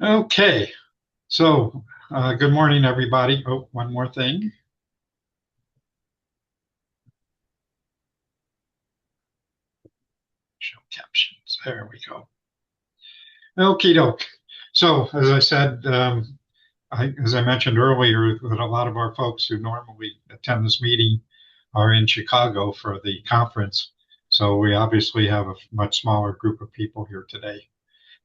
Okay, so good morning, everybody. Oh, one more thing. Show captions. There we go. Okie doke. So, as I said, as I mentioned earlier, that a lot of our folks who normally attend this meeting are in Chicago for the conference. So, we obviously have a much smaller group of people here today.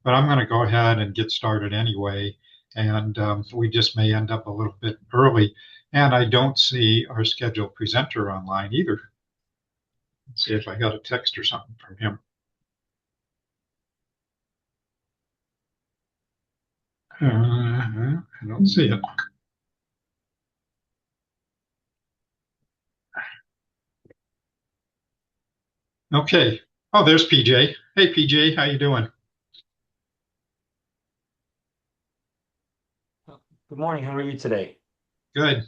But I'm going to go ahead and get started anyway. And we just may end up a little bit early. And I don't see our scheduled presenter online either. Let's see if I got a text or something from him. I don't see it. Okay. Oh, there's PJ. Hey, PJ, how you doing? Good morning. How are you today? Good.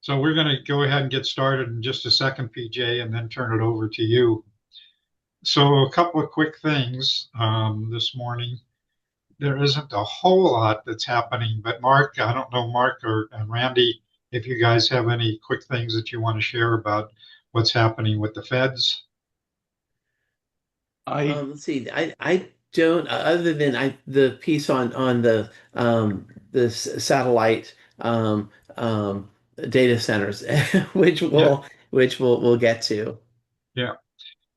So we're going to go ahead and get started in just a second, PJ, and then turn it over to you. So a couple of quick things this morning. There isn't a whole lot that's happening, but Mark, I don't know, Mark or and Randy, if you guys have any quick things that you want to share about what's happening with the feds. I Let's see. I don't other than the piece on the satellite data centers, which Yeah, we'll get to. yeah.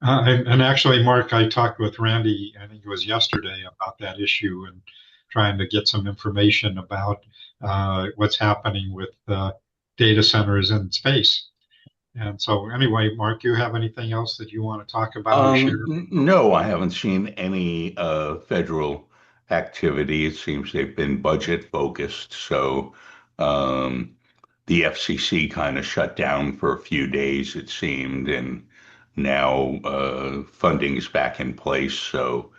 And actually, Mark, I talked with Randy, I think it was yesterday, about that issue and trying to get some information about what's happening with data centers in space. And so, anyway, Mark, you have anything else that you want to talk about or share? no, I haven't seen any federal activity. It seems they've been budget focused. So um, the FCC kind of shut down for a few days, it seemed, and now funding is back in place. So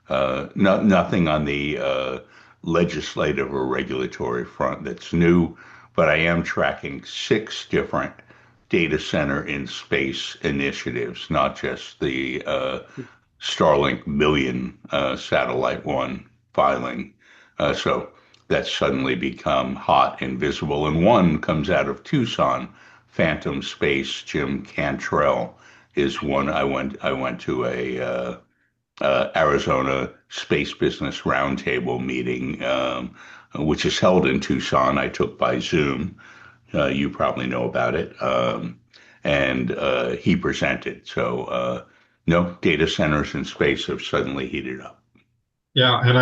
nothing on the legislative or regulatory front that's new, but I am tracking six different data center in space initiatives, not just the Starlink million satellite one filing. So that's suddenly become hot and visible. And one comes out of Tucson, Phantom Space. Jim Cantrell is one. I went to a Arizona Space Business Roundtable meeting, which is held in Tucson. I took by Zoom. You probably know about it. And he presented. So, no, data centers in space have suddenly heated up. Yeah, and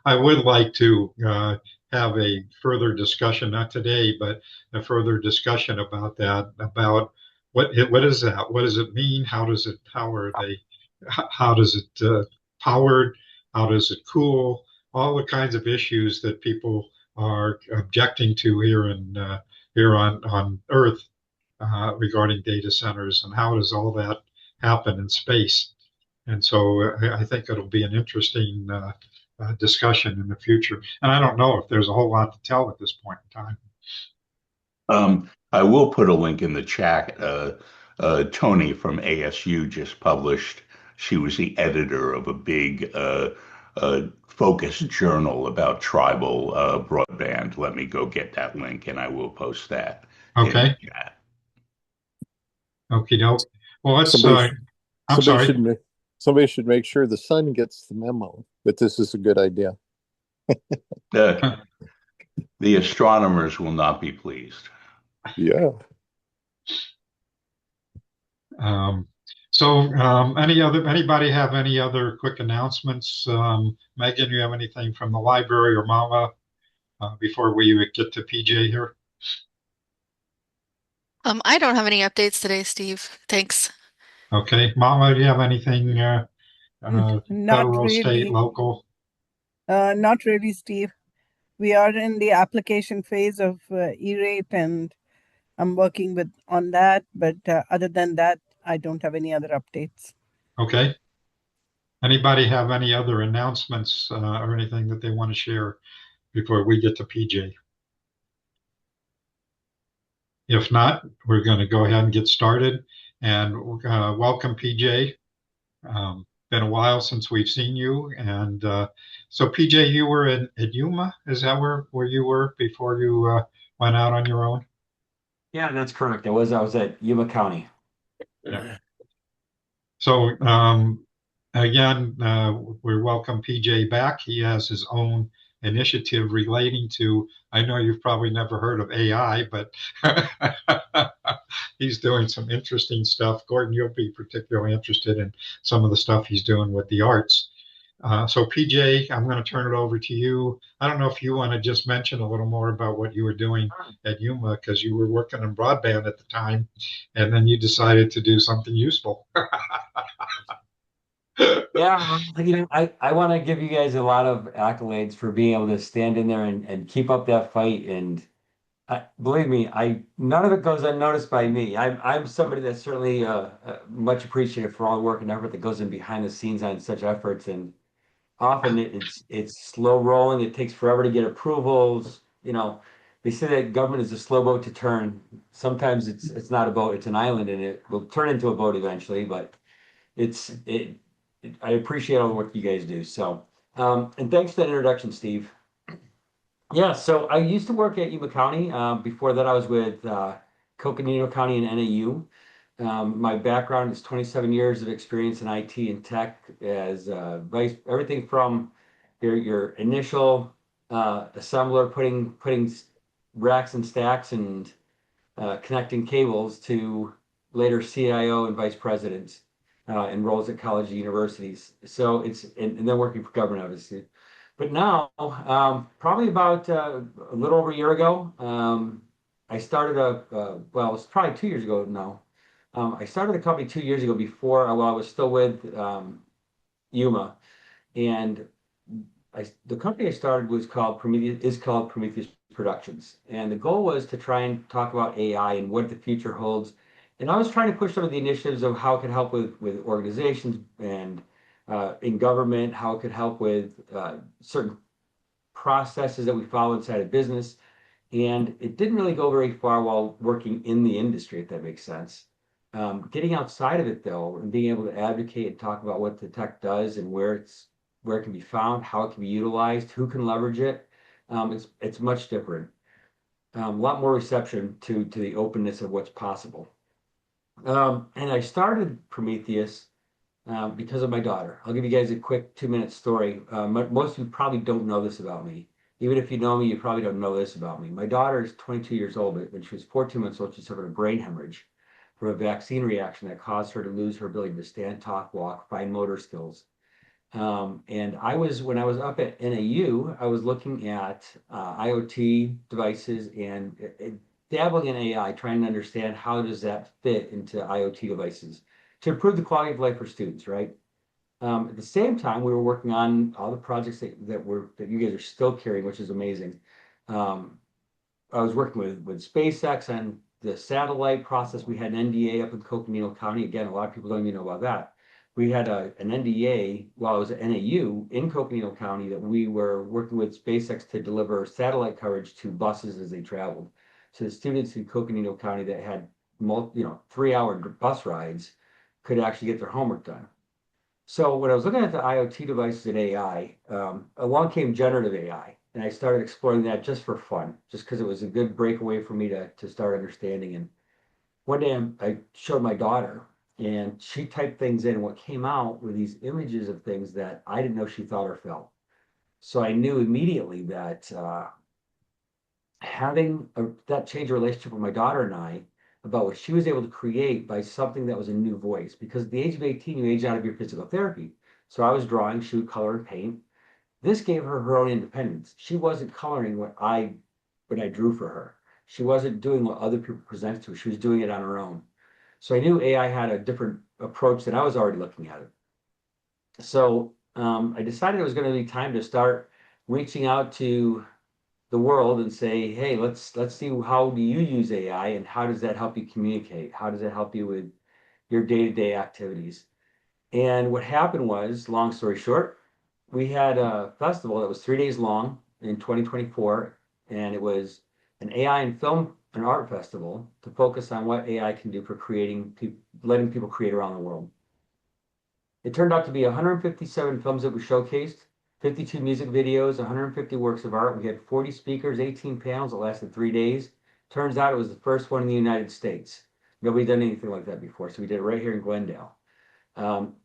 I would like to have a further discussion, not today, but a further discussion about that, about what is that? What does it mean? How are they, how does it powered? How does it cool? All the kinds of issues that people are objecting to here on Earth regarding data centers, and how does all that happen in space? And so I think it'll be an interesting discussion in the future. And I don't know if there's a whole lot to tell at this point in time. I will put a link in the chat. Tony from ASU just published. She was the editor of a big focused journal about tribal broadband. Let me go get that link, and I will post that in the Okay. chat. Okie doke. Well, Somebody, I'm somebody sorry. should make somebody should make sure the sun gets the memo that this is a good idea. Uh, the astronomers will not be pleased. Yeah. Um, anybody have any other quick announcements? Megan, you have anything from the library or Mama before we get to PJ here? I don't have any updates today, Steve. Thanks. Okay. Mama, do you have anything Not federal, state, really. local? Not really, Steve. We are in the application phase of E-rate, and I'm working with on that. But other than that, I don't have any other updates. Okay. Anybody have any other announcements or anything that they want to share before we get to PJ? If not, we're going to go ahead and get started. And welcome, PJ. been a while since we've seen you. And so, PJ, you were at Yuma. Is that where you were before you went out on your own? Yeah, that's correct. I was at Yuma County. Yeah. So again, we welcome PJ back. He has his own initiative relating to, I know you've probably never heard of AI, but he's doing some interesting stuff. Gordon, you'll be particularly interested in some of the stuff he's doing with the arts. So PJ, I'm going to turn it over to you. I don't know if you want to just mention a little more about what you were doing at Yuma because you were working in broadband at the time, and then you decided to do something useful. Yeah, I want to give you guys a lot of accolades for being able to stand in there and keep up that fight. And believe me, none of it goes unnoticed by me. I'm somebody that's certainly much appreciated for all the work and effort that goes in behind the scenes on such efforts. And often it's slow rolling. It takes forever to get approvals. They say that government is a slow boat to turn. Sometimes it's not a boat, it's an island, and it will turn into a boat eventually. But it's it, I appreciate all the work you guys do. So, and thanks for that introduction, Steve. Yeah, so I used to work at Yuba County. Before that, I was with Coconino County and NAU. My background is 27 years of experience in IT and tech as vice, everything from your initial assembler putting racks and stacks and connecting cables to later CIO and vice presidents in roles at college and universities. So and then working for government, obviously. But now, probably about a little over a year ago, I started well, it's probably 2 years ago now. I started a company 2 years ago before, while I was still with Yuma. And the company I started is called Prometheus Productions, and the goal was to try and talk about AI and what the future holds. And I was trying to push some of the initiatives of how it could help with organizations and in government, how it could help with certain processes that we follow inside a business. And it didn't really go very far while working in the industry, if that makes sense. Getting outside of it though, and being able to advocate and talk about what the tech does and where it can be found, how it can be utilized, who can leverage it, it's much different. A lot more reception to the openness of what's possible. And I started Prometheus because of my daughter. I'll give you guys a quick 2-minute story. Most of you probably don't know this about me. Even if you know me, you probably don't know this about me. My daughter is 22 years old, but when she was 14 months old, she suffered a brain hemorrhage from a vaccine reaction that caused her to lose her ability to stand, talk, walk, fine motor skills. And when I was up at NAU, I was looking at IoT devices and dabbling in AI, trying to understand how does that fit into IoT devices to improve the quality of life for students, right? At the same time, we were working on all the projects that you guys are still carrying, which is amazing. Um, I was working with SpaceX and the satellite process. We had an NDA up in Coconino County. Again, a lot of people don't even know about that. We had an NDA while I was at NAU in Coconino County that we were working with SpaceX to deliver satellite coverage to buses as they traveled. So the students in Coconino County that had 3-hour bus rides could actually get their homework done. So when I was looking at the IoT devices and AI, along came generative AI, and I started exploring that just for fun, just because it was a good breakaway for me to start understanding. And one day I showed my daughter, and she typed things in, and what came out were these images of things that I didn't know she thought or felt. So I knew immediately that that changed a relationship with my daughter and I about what she was able to create by something that was a new voice. Because at the age of 18, you age out of your physical therapy. So I was drawing, she would color and paint. This gave her her own independence. She wasn't coloring what I drew for her. She wasn't doing what other people presented to her. She was doing it on her own. So I knew AI had a different approach than I was already looking at it. So I decided it was going to be time to start reaching out to the world and say, hey, let's see, how do you use AI and how does that help you communicate? How does it help you with your day-to-day activities? And what happened was, long story short, we had a festival that was 3 days long in 2024, and it was an AI and film and art festival to focus on what AI can do for letting people create around the world. It turned out to be 157 films that were showcased, 52 music videos, 150 works of art. We had 40 speakers, 18 panels. It lasted 3 days. Turns out it was the first one in the United States. Nobody done anything like that before, so we did it right here in Glendale. Um,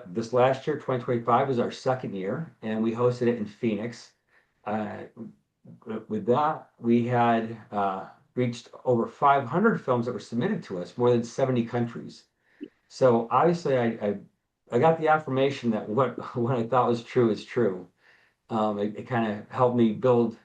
this last year, 2025, was our second year, and we hosted it in Phoenix. Uh, with that, we had reached over 500 films that were submitted to us, more than 70 countries. So obviously, I got the affirmation that what I thought was true is true. It kind of helped me build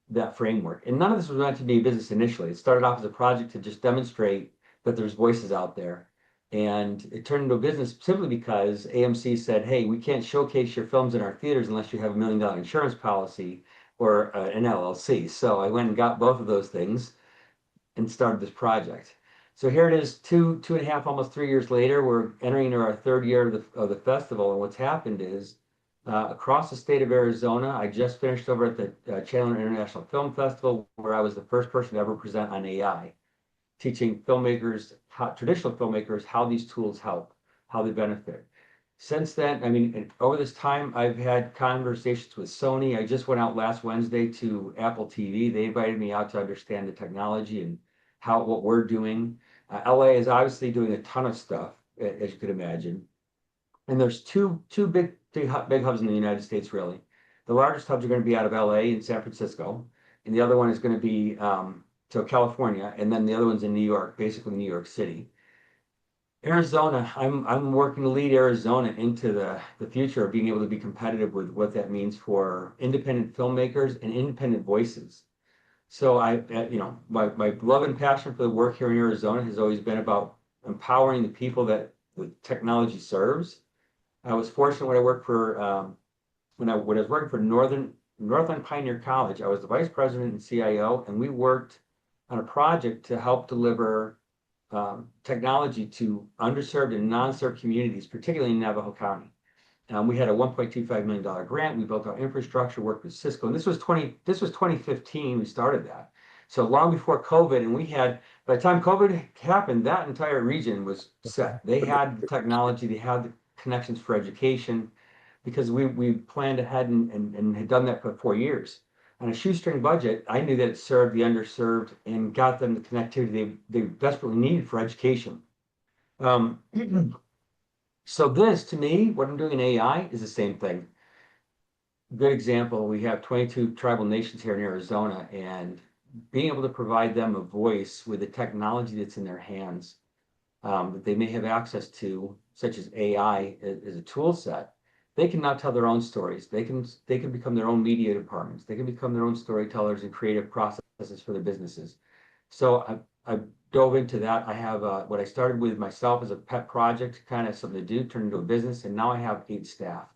that framework. And none of this was meant to be a business initially. It started off as a project to just demonstrate that there's voices out there. And it turned into a business simply because AMC said, hey, we can't showcase your films in our theaters unless you have $1 million insurance policy or an LLC. So I went and got both of those things and started this project. So here it is, two and a half, almost 3 years later. We're entering into our third year of the festival, and what's happened is across the state of Arizona, I just finished over at the Chandler International Film Festival, where I was the first person to ever present on AI, teaching filmmakers, traditional filmmakers, how these tools help, how they benefit. Since then, I mean, over this time, I've had conversations with Sony. I just went out last Wednesday to Apple TV. They invited me out to understand the technology and what we're doing. LA is obviously doing a ton of stuff, as you could imagine. And there's two big hubs in the United States, really. The largest hubs are going to be out of LA and San Francisco, and the other one is going to be California, and then the other one's in New York, basically New York City. Arizona, I'm working to lead Arizona into the future of being able to be competitive with what that means for independent filmmakers and independent voices. So my love and passion for the work here in Arizona has always been about empowering the people that the technology serves. I was fortunate when I worked for when I was working for Northland Pioneer College. I was the vice president and CIO, and we worked on a project to help deliver technology to underserved and non-served communities, particularly in Navajo County. We had a $1.25 million grant. We built our infrastructure, worked with Cisco, and this was 2015. We started that, so long before COVID. And by the time COVID happened, that entire region was set. They had the technology, they had the connections for education, because we planned ahead and had done that for 4 years. On a shoestring budget, I knew that it served the underserved and got them the connectivity they desperately needed for education. Um, so this, to me, what I'm doing in AI is the same thing. Good example, we have 22 tribal nations here in Arizona, and being able to provide them a voice with the technology that's in their hands, that they may have access to, such as AI as a tool set. They can now tell their own stories. They can become their own media departments. They can become their own storytellers and creative processes for their businesses. So I dove into that. I have what I started with myself as a pet project, kind of something to do, turned into a business, and now I have 8 staff.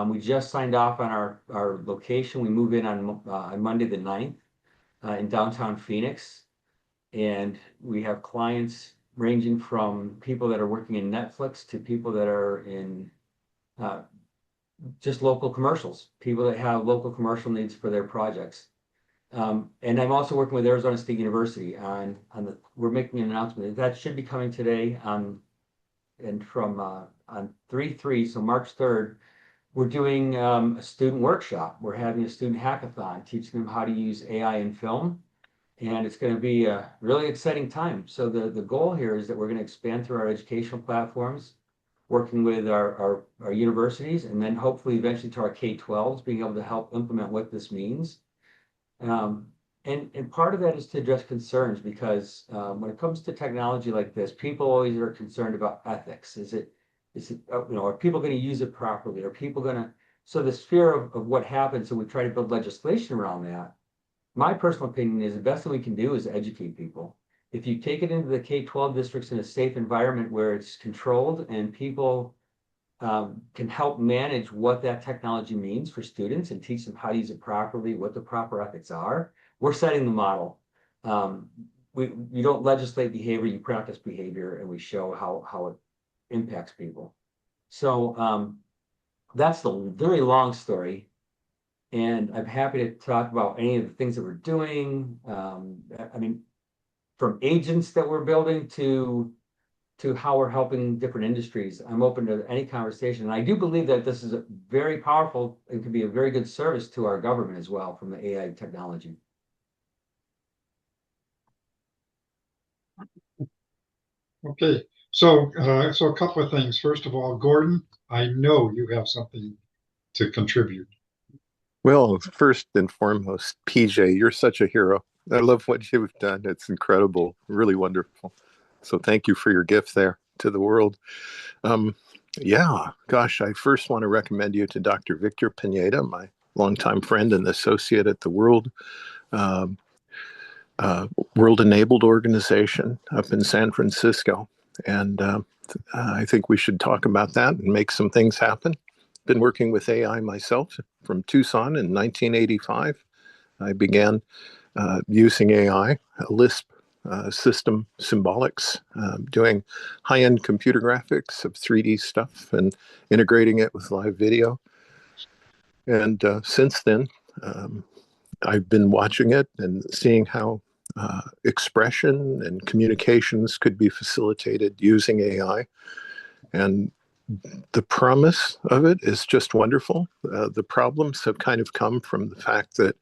We just signed off on our location. We move in on Monday the 9th in downtown Phoenix, and we have clients ranging from people that are working in Netflix to people that are in just local commercials, people that have local commercial needs for their projects. And I'm also working with Arizona State University we're making an announcement that should be coming today and from on 3/3, so March 3rd, we're doing a student workshop. We're having a student hackathon, teaching them how to use AI in film. And it's going to be a really exciting time. So the goal here is that we're going to expand through our educational platforms, working with our universities, and then hopefully eventually to our K-12s, being able to help implement what this means. And part of that is to address concerns, because when it comes to technology like this, people always are concerned about ethics. Is it are people going to use it properly? Are people going to, so this fear of what happens, and we try to build legislation around that. My personal opinion is the best thing we can do is educate people. If you take it into the K-12 districts in a safe environment where it's controlled and people can help manage what that technology means for students and teach them how to use it properly, what the proper ethics are, we're setting the model. We don't legislate behavior, you practice behavior, and we show how it impacts people. So that's the very long story. And I'm happy to talk about any of the things that we're doing. I mean, from agents that we're building to to how we're helping different industries. I'm open to any conversation. And I do believe that this is a very powerful and could be a very good service to our government as well from the AI technology. Okay, so a couple of things. First of all, Gordon, I know you have something to contribute. Well, first and foremost, PJ, you're such a hero. I love what you've done. It's incredible, really wonderful. So thank you for your gift there to the world. Um, yeah, gosh, I first want to recommend you to Dr. Victor Pineda, my longtime friend and associate at the um, World Enabled Organization up in San Francisco. And I think we should talk about that and make some things happen. Been working with AI myself from Tucson in 1985. I began using AI, a Lisp system symbolics, doing high-end computer graphics of 3D stuff and integrating it with live video. And since then, um, I've been watching it and seeing how expression and communications could be facilitated using AI. And the promise of it is just wonderful. The problems have kind of come from the fact that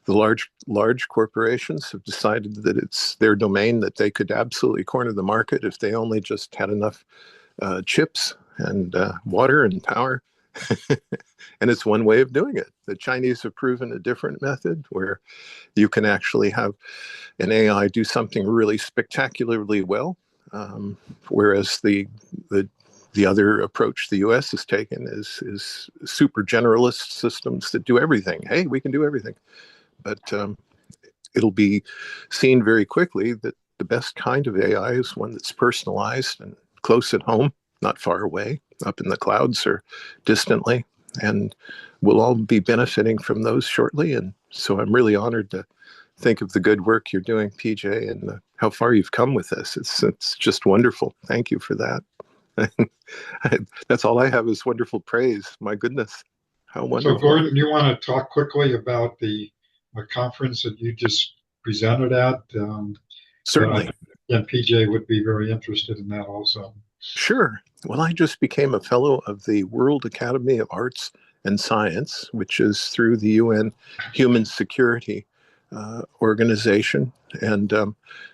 the large corporations have decided that it's their domain, that they could absolutely corner the market if they only just had enough chips and water and power. And it's one way of doing it. The Chinese have proven a different method where you can actually have an AI do something really spectacularly well, whereas the other approach the U.S. has taken is super generalist systems that do everything. Hey, we can do everything, but it'll be seen very quickly that the best kind of AI is one that's personalized and close at home, not far away, up in the clouds or distantly, and we'll all be benefiting from those shortly. And so I'm really honored to think of the good work you're doing, PJ, and how far you've come with this. It's just wonderful. Thank you for that. That's all I have is wonderful praise. My goodness, how So, wonderful. Gordon, you want to talk quickly about the conference that you just presented at? Certainly. And PJ would be very interested in that also. Sure. Well, I just became a fellow of the World Academy of Arts and Science, which is through the UN Human Security Organization. And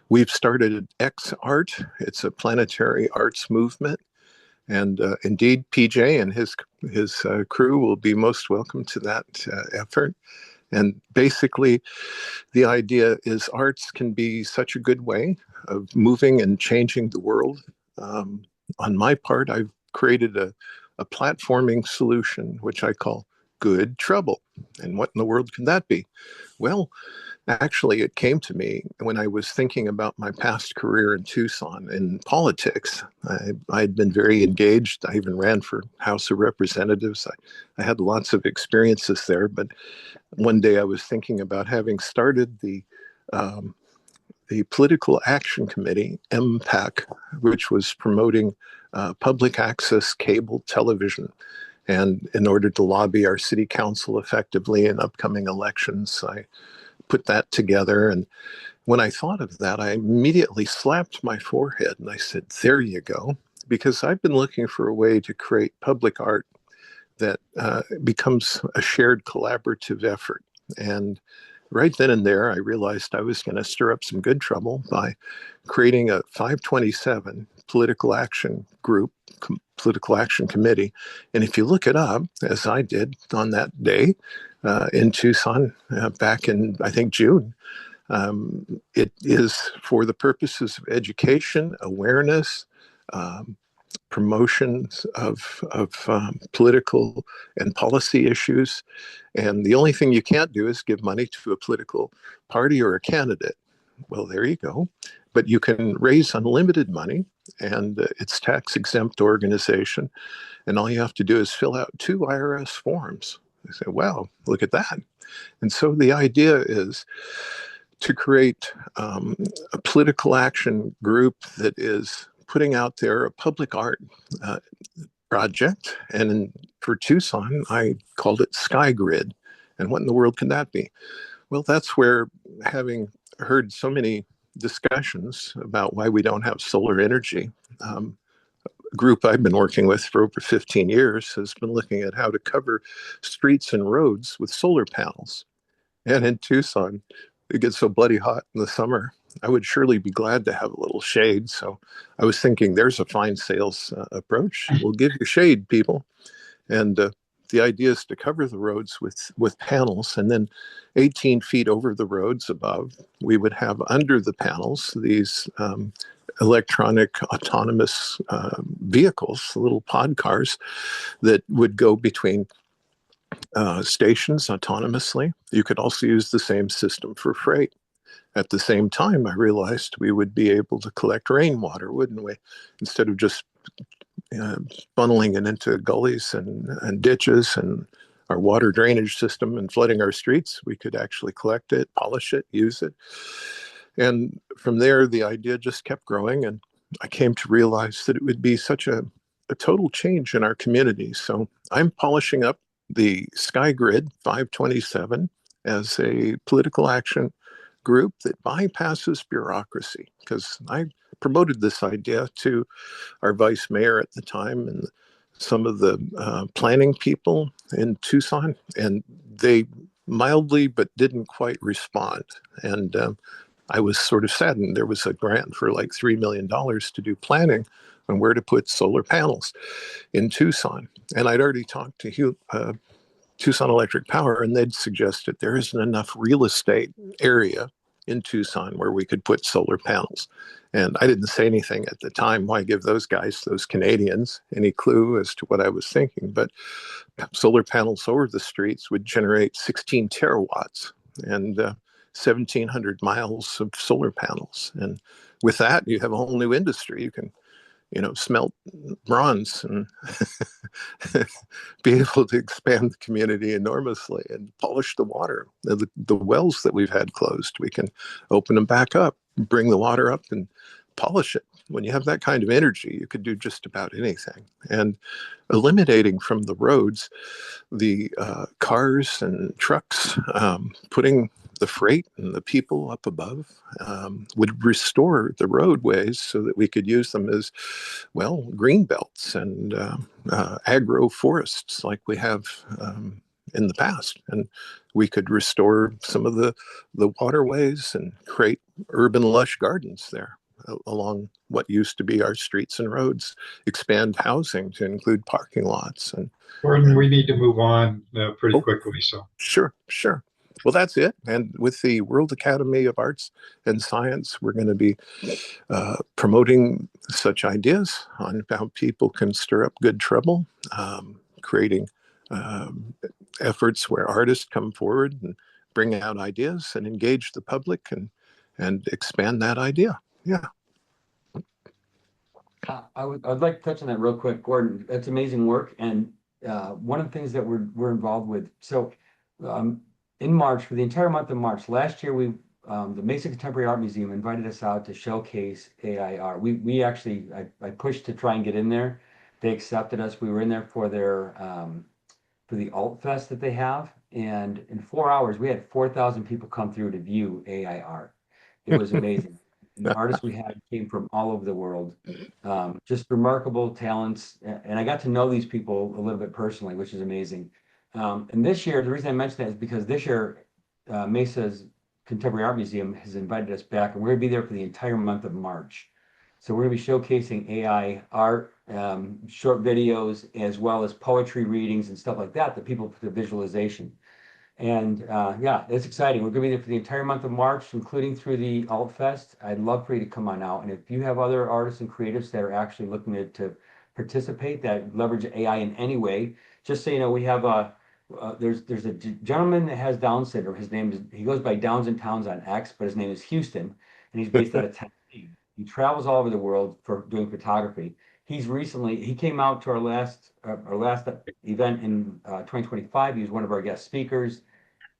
we've started XArt. It's a planetary arts movement. And indeed, PJ and his crew will be most welcome to that effort. And basically, the idea is arts can be such a good way of moving and changing the world. Um, on my part, I've created a platforming solution, which I call Good Trouble. And what in the world can that be? Well, actually, it came to me when I was thinking about my past career in Tucson in politics. I'd been very engaged. I even ran for House of Representatives. I had lots of experiences there, but one day I was thinking about having started the Political Action Committee, MPAC, which was promoting public access cable television. And in order to lobby our city council effectively in upcoming elections, I put that together. And when I thought of that, I immediately slapped my forehead and I said, there you go. Because I've been looking for a way to create public art that becomes a shared collaborative effort. And right then and there, I realized I was going to stir up some good trouble by creating a 527 political action group, political action committee. And if you look it up, as I did on that day in Tucson back in, I think, June, it is for the purposes of education, awareness, um, promotions of political and policy issues. And the only thing you can't do is give money to a political party or a candidate. Well, there you go. But you can raise unlimited money, and it's tax exempt organization. And all you have to do is fill out 2 IRS forms. They say, wow, look at that. And so the idea is to create a political action group that is putting out there a public art uh, project. And for Tucson, I called it Sky Grid. And what in the world can that be? Well, that's where, having heard so many discussions about why we don't have solar energy. Um, Group I've been working with for over 15 years has been looking at how to cover streets and roads with solar panels. And in Tucson, it gets so bloody hot in the summer. I would surely be glad to have a little shade. So I was thinking there's a fine sales approach. We'll give you shade, people. And the idea is to cover the roads with panels, and then 18 feet over the roads above, we would have under the panels these electronic autonomous vehicles, little pod cars that would go between stations autonomously. You could also use the same system for freight. At the same time, I realized we would be able to collect rainwater, wouldn't we? Instead of just uh, funneling it into gullies and ditches and our water drainage system and flooding our streets, we could actually collect it, polish it, use it. And from there, the idea just kept growing. And I came to realize that it would be such a total change in our community. So I'm polishing up the Sky Grid 527 as a political action group that bypasses bureaucracy, because I promoted this idea to our vice mayor at the time and some of the planning people in Tucson, and they mildly but didn't quite respond. And I was sort of saddened. There was a grant for like $3 million to do planning on where to put solar panels in Tucson. And I'd already talked to Tucson Electric Power, and they'd suggested there isn't enough real estate area in Tucson where we could put solar panels. And I didn't say anything at the time. Why give those guys, those Canadians, any clue as to what I was thinking? But solar panels over the streets would generate 16 terawatts and 1,700 miles of solar panels. And with that, you have a whole new industry. You can smelt bronze and be able to expand the community enormously and polish the water. The wells that we've had closed, we can open them back up, bring the water up and polish it. When you have that kind of energy, you could do just about anything. And eliminating from the roads the cars and trucks, putting the freight and the people up above, would restore the roadways so that we could use them as, well, green belts and agro forests like we have in the past. And we could restore some of the waterways and create urban lush gardens there along what used to be our streets and roads, expand housing to include parking lots. Gordon, we need to move on pretty Oh, quickly. So, sure, sure. Well, that's it. And with the World Academy of Arts and Science, we're going to be promoting such ideas on how people can stir up good trouble, creating efforts where artists come forward and bring out ideas and engage the public and expand that idea. Yeah. I'd like to touch on that real quick, Gordon. That's amazing work, and one of the things that we're involved with. So, in March, for the entire month of March last year, the Mesa Contemporary Art Museum invited us out to showcase AI art. We actually I pushed to try and get in there. They accepted us. We were in there for their for the Alt Fest that they have, and in 4 hours we had 4,000 people come through to view AI art. It was amazing. And the artists we had came from all over the world. Just remarkable talents. And I got to know these people a little bit personally, which is amazing. And this year, the reason I mentioned that is because this year, Mesa's Contemporary Art Museum has invited us back, and we're going to be there for the entire month of March. So we're going to be showcasing AI art, short videos, as well as poetry readings and stuff like that, that people put to visualization. And yeah, it's exciting. We're going to be there for the entire month of March, including through the Alt Fest. I'd love for you to come on out. And if you have other artists and creatives that are actually looking to participate, that leverage AI in any way, just so you know, we have there's a gentleman that has Down syndrome. His name is, he goes by Downs and Towns on X, but his name is Houston, and he's based out of Tennessee. He travels all over the world for doing photography. He came out to our last event in 2025. He was one of our guest speakers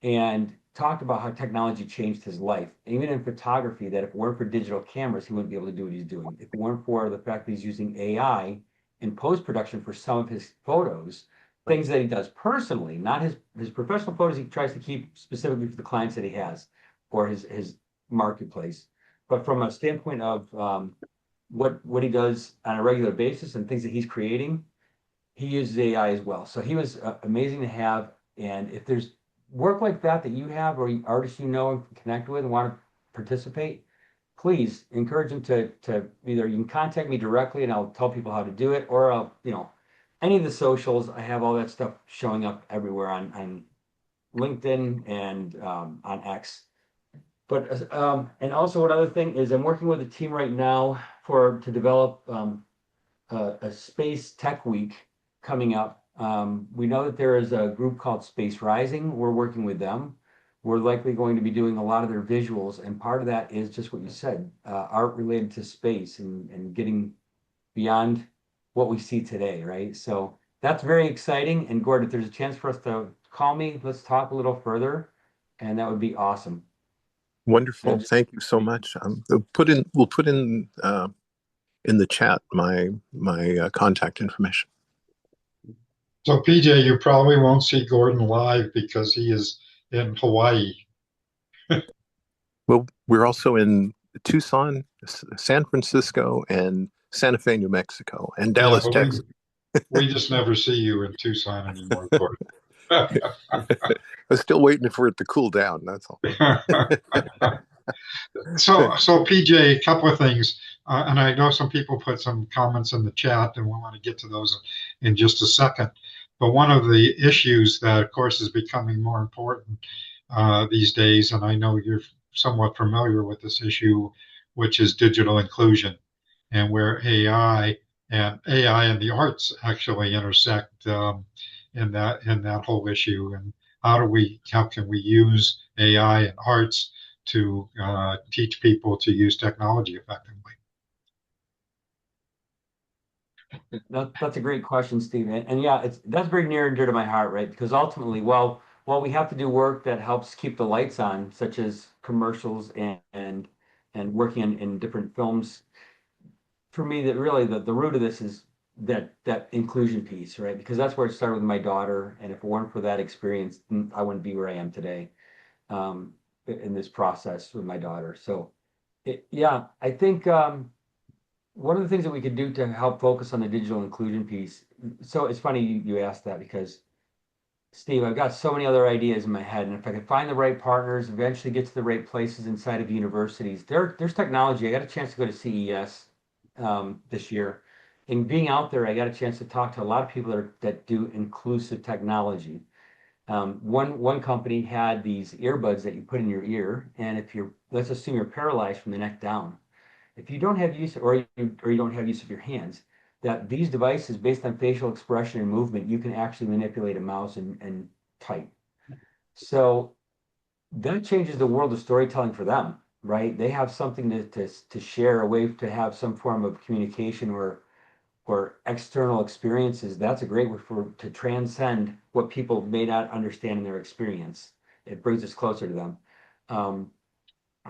and talked about how technology changed his life, even in photography, that if it weren't for digital cameras, he wouldn't be able to do what he's doing. If it weren't for the fact that he's using AI in post-production for some of his photos, things that he does personally, not his professional photos he tries to keep specifically for the clients that he has or his marketplace. but from a standpoint of what he does on a regular basis and things that he's creating, he uses AI as well. So he was amazing to have. And if there's work like that you have or artists you know and can connect with and want to participate, please encourage them to either you can contact me directly and I'll tell people how to do it, or I'll, any of the socials. I have all that stuff showing up everywhere on LinkedIn and on X. But and also one other thing is I'm working with a team right now to develop a space tech week coming up. We know that there is a group called Space Rising. We're working with them. We're likely going to be doing a lot of their visuals, and part of that is just what you said, art related to space and getting beyond what we see today, right? So that's very exciting. And Gordon, if there's a chance for us to call me, let's talk a little further, and that would be awesome. Wonderful. And Thank you so much. We'll put in the chat my contact information. So PJ, you probably won't see Gordon live because he is in Hawaii. Well, we're also in Tucson, San Francisco, and Santa Fe, New Mexico, and Yeah, Dallas, but Texas. we just never see you in Tucson anymore, Gordon. I'm still waiting for it to cool down. That's all. So PJ, a couple of things, and I know some people put some comments in the chat, and we want to get to those in just a second. But one of the issues that, of course, is becoming more important these days, and I know you're somewhat familiar with this issue, which is digital inclusion, and where AI and the arts actually intersect in that whole issue, and how can we use AI and arts to teach people to use technology effectively? That's a great question, Steve. And yeah, that's very near and dear to my heart, right? Because ultimately, while we have to do work that helps keep the lights on, such as commercials and working in different films, for me, that really the root of this is that inclusion piece, right? Because that's where it started with my daughter, and if it weren't for that experience, I wouldn't be where I am today, in this process with my daughter. So, yeah, I think. One of the things that we could do to help focus on the digital inclusion piece. So it's funny you asked that because Steve, I've got so many other ideas in my head, and if I could find the right partners, eventually get to the right places inside of universities, there's technology. I got a chance to go to CES this year, and being out there, I got a chance to talk to a lot of people that do inclusive technology. One company had these earbuds that you put in your ear, and if let's assume you're paralyzed from the neck down, if you don't have use or you don't have use of your hands, that these devices, based on facial expression and movement, you can actually manipulate a mouse and type. So that changes the world of storytelling for them, right? They have something to share, a way to have some form of communication or external experiences. That's a great way to transcend what people may not understand in their experience. It brings us closer to them.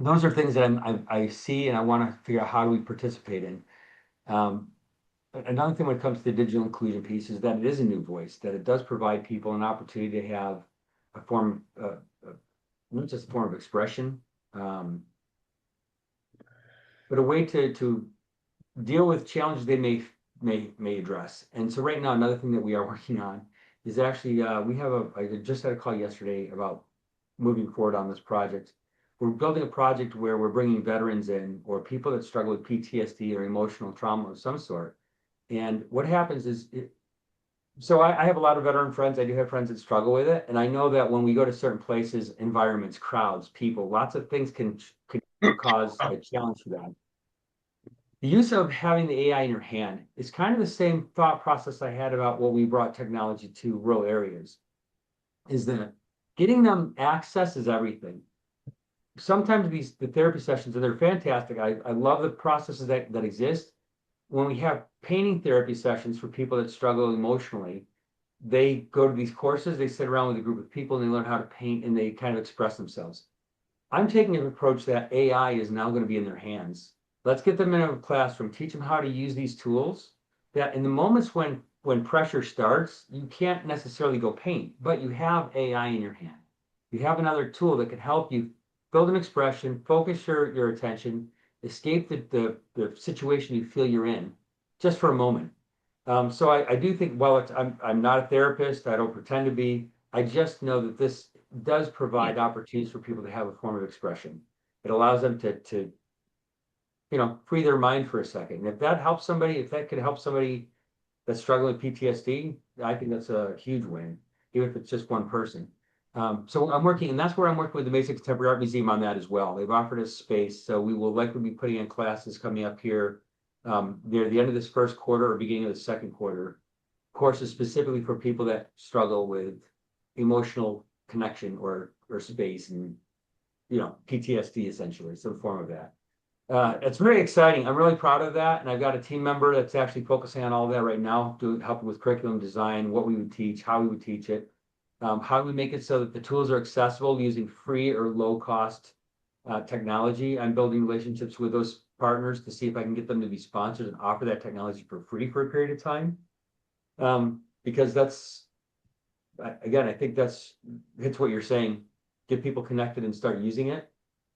Those are things that I see and I want to figure out how do we participate in. Another thing when it comes to the digital inclusion piece is that it is a new voice, that it does provide people an opportunity to have a form, not just a form of expression, but a way to deal with challenges they may address. And so right now, another thing that we are working on is actually I just had a call yesterday about moving forward on this project. We're building a project where we're bringing veterans in or people that struggle with PTSD or emotional trauma of some sort. And what happens is, so I have a lot of veteran friends. I do have friends that struggle with it. And I know that when we go to certain places, environments, crowds, people, lots of things can cause a challenge for them. The use of having the AI in your hand is kind of the same thought process I had about what we brought technology to rural areas, is that getting them access is everything. Sometimes the therapy sessions, and they're fantastic. I love the processes that exist. When we have painting therapy sessions for people that struggle emotionally, they go to these courses, they sit around with a group of people and they learn how to paint and they kind of express themselves. I'm taking an approach that AI is now going to be in their hands. Let's get them in a classroom, teach them how to use these tools, that in the moments when pressure starts, you can't necessarily go paint, but you have AI in your hand. You have another tool that can help you build an expression, focus your attention, escape the situation you feel you're in just for a moment. So I do think, while I'm not a therapist, I don't pretend to be, I just know that this does provide opportunities for people to have a form of expression. It allows them to free their mind for a second. And if that helps somebody, if that could help somebody that's struggling with PTSD, I think that's a huge win, even if it's just one person. So I'm working, and that's where I'm working with the Mesa Contemporary Art Museum on that as well. They've offered us space, so we will likely be putting in classes coming up here near the end of this first quarter or beginning of the second quarter. Courses specifically for people that struggle with emotional connection or space and PTSD, essentially, some form of that. It's very exciting. I'm really proud of that. And I've got a team member that's actually focusing on all that right now, helping with curriculum design, what we would teach, how we would teach it, how we make it so that the tools are accessible using free or low cost technology. I'm building relationships with those partners to see if I can get them to be sponsors and offer that technology for free for a period of time. Because again, I think hits what you're saying. Get people connected and start using it.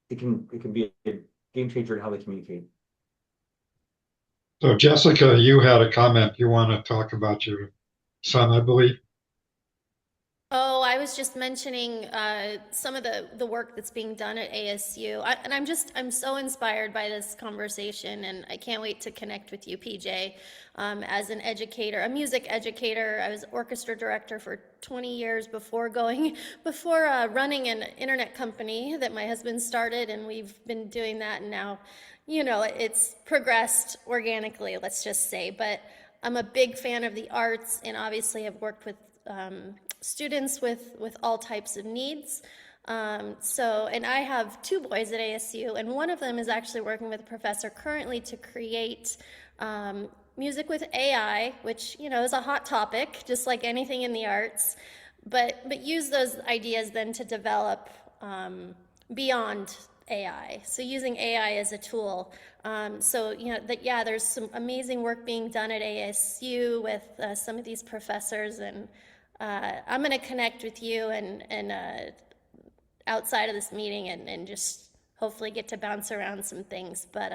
It can be a game changer in how they communicate. So Jessica, you had a comment. You want to talk about your son, I believe. Oh, I was just mentioning some of the work that's being done at ASU. And I'm so inspired by this conversation, and I can't wait to connect with you, PJ. As an educator, a music educator, I was orchestra director for 20 years before running an internet company that my husband started, and we've been doing that, and now, it's progressed organically, let's just say. But I'm a big fan of the arts, and obviously have worked with students with all types of needs. And I have two boys at ASU, and one of them is actually working with a professor currently to create music with AI, which is a hot topic, just like anything in the arts. But use those ideas then to develop beyond AI. So using AI as a tool. There's some amazing work being done at ASU with some of these professors, and I'm going to connect with you and outside of this meeting and just hopefully get to bounce around some things. But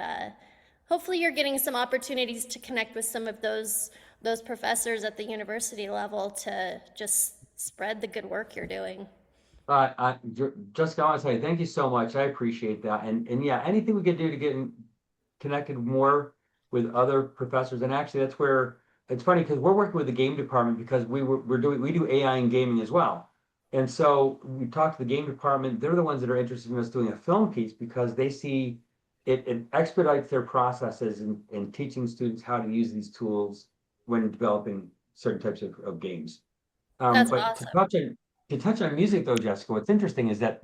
hopefully you're getting some opportunities to connect with some of those professors at the university level to just spread the good work you're doing. Jessica, I want to say thank you so much. I appreciate that. And yeah, anything we could do to get connected more with other professors. And actually, that's where it's funny, because we're working with the game department, because we do AI in gaming as well. And so we talked to the game department. They're the ones that are interested in us doing a film piece, because they see it expedites their processes in teaching students how to use these tools when developing certain types of games. That's But awesome. to touch on music, though, Jessica, what's interesting is that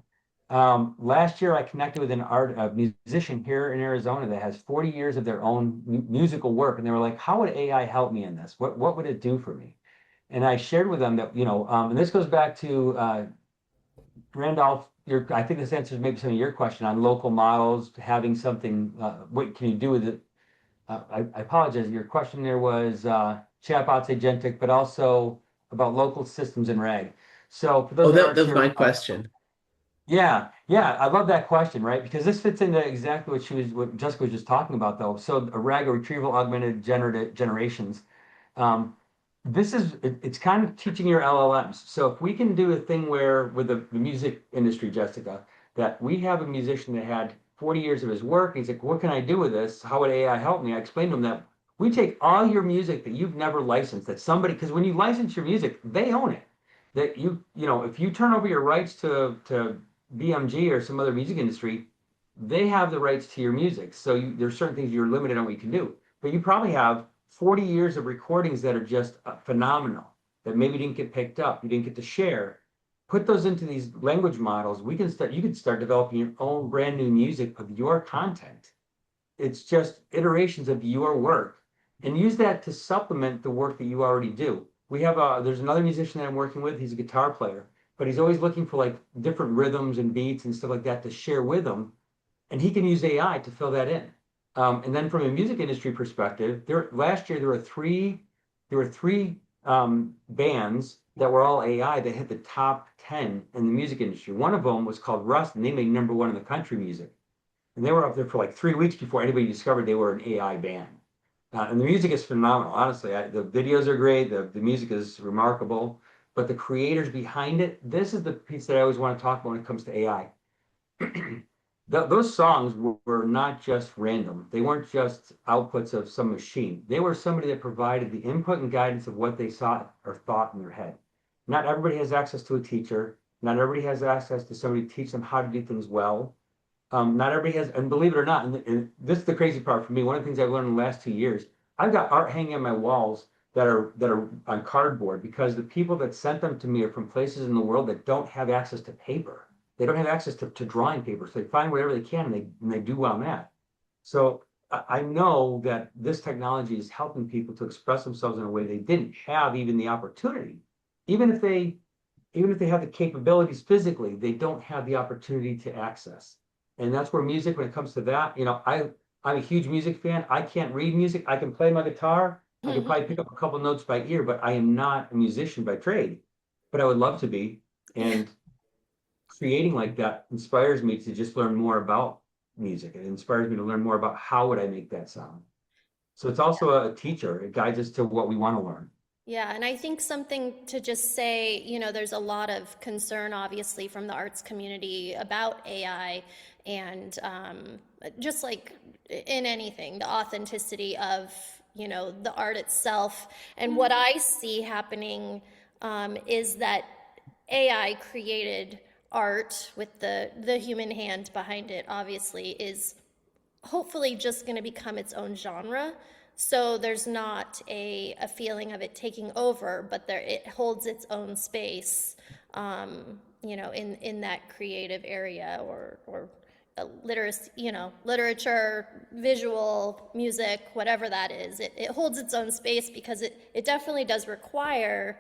last year I connected with a musician here in Arizona that has 40 years of their own musical work, and they were like, "How would AI help me in this? What would it do for me?" And I shared with them that, and this goes back to Randolph. I think this answers maybe some of your question on local models, having something. What can you do with it? I apologize. Your question there was chatbots, agentic, but also about local systems in RAG. So for those Oh, that that aren't was my sure, question. yeah, I love that question, right? Because this fits into exactly what Jessica was just talking about, though. So a RAG, or retrieval augmented generations. Um, it's kind of teaching your LLMs. So if we can do a thing where with the music industry, Jessica, that we have a musician that had 40 years of his work, and he's like, "What can I do with this? How would AI help me?" I explained to him that we take all your music that you've never licensed, that somebody, because when you license your music, they own it. That if you turn over your rights to BMG or some other music industry, they have the rights to your music. So there's certain things you're limited on what you can do. But you probably have 40 years of recordings that are just phenomenal, that maybe didn't get picked up, you didn't get to share. Put those into these language models. You can start developing your own brand new music of your content. It's just iterations of your work, and use that to supplement the work that you already do. There's another musician that I'm working with. He's a guitar player, but he's always looking for like different rhythms and beats and stuff like that to share with them, and he can use AI to fill that in. And then from a music industry perspective, last year there were three bands that were all AI that hit the top 10 in the music industry. One of them was called Rust, and they made #1 in the country music. and they were up there for like 3 weeks before anybody discovered they were an AI band. And the music is phenomenal, honestly. The videos are great, the music is remarkable, but the creators behind it, this is the piece that I always want to talk about when it comes to AI. Those songs were not just random. They weren't just outputs of some machine. They were somebody that provided the input and guidance of what they saw or thought in their head. Not everybody has access to a teacher. Not everybody has access to somebody to teach them how to do things well. Not everybody has, and believe it or not, and this is the crazy part for me. One of the things I've learned in the last 2 years, I've got art hanging on my walls that are on cardboard because the people that sent them to me are from places in the world that don't have access to paper. They don't have access to drawing paper, so they find whatever they can and they do well on that. So I know that this technology is helping people to express themselves in a way they didn't have even the opportunity. Even if they even if they have the capabilities physically, they don't have the opportunity to access. And that's where music, when it comes to that, I'm a huge music fan. I can't read music. I can play my guitar. I can probably pick up a couple notes by ear, but I am not a musician by trade. But I would love to be. And creating like that inspires me to just learn more about music. It inspires me to learn more about how would I make that sound. So it's also a teacher. It guides us to what we want to learn. Yeah, and I think something to just say, there's a lot of concern, obviously, from the arts community about AI and just like in anything, the authenticity of, the art itself. And what I see happening is that AI created art with the human hand behind it, obviously, is hopefully just going to become its own genre. So there's not a feeling of it taking over, but it holds its own space, in that creative area or literacy, literature, visual, music, whatever that is. It holds its own space because it definitely does require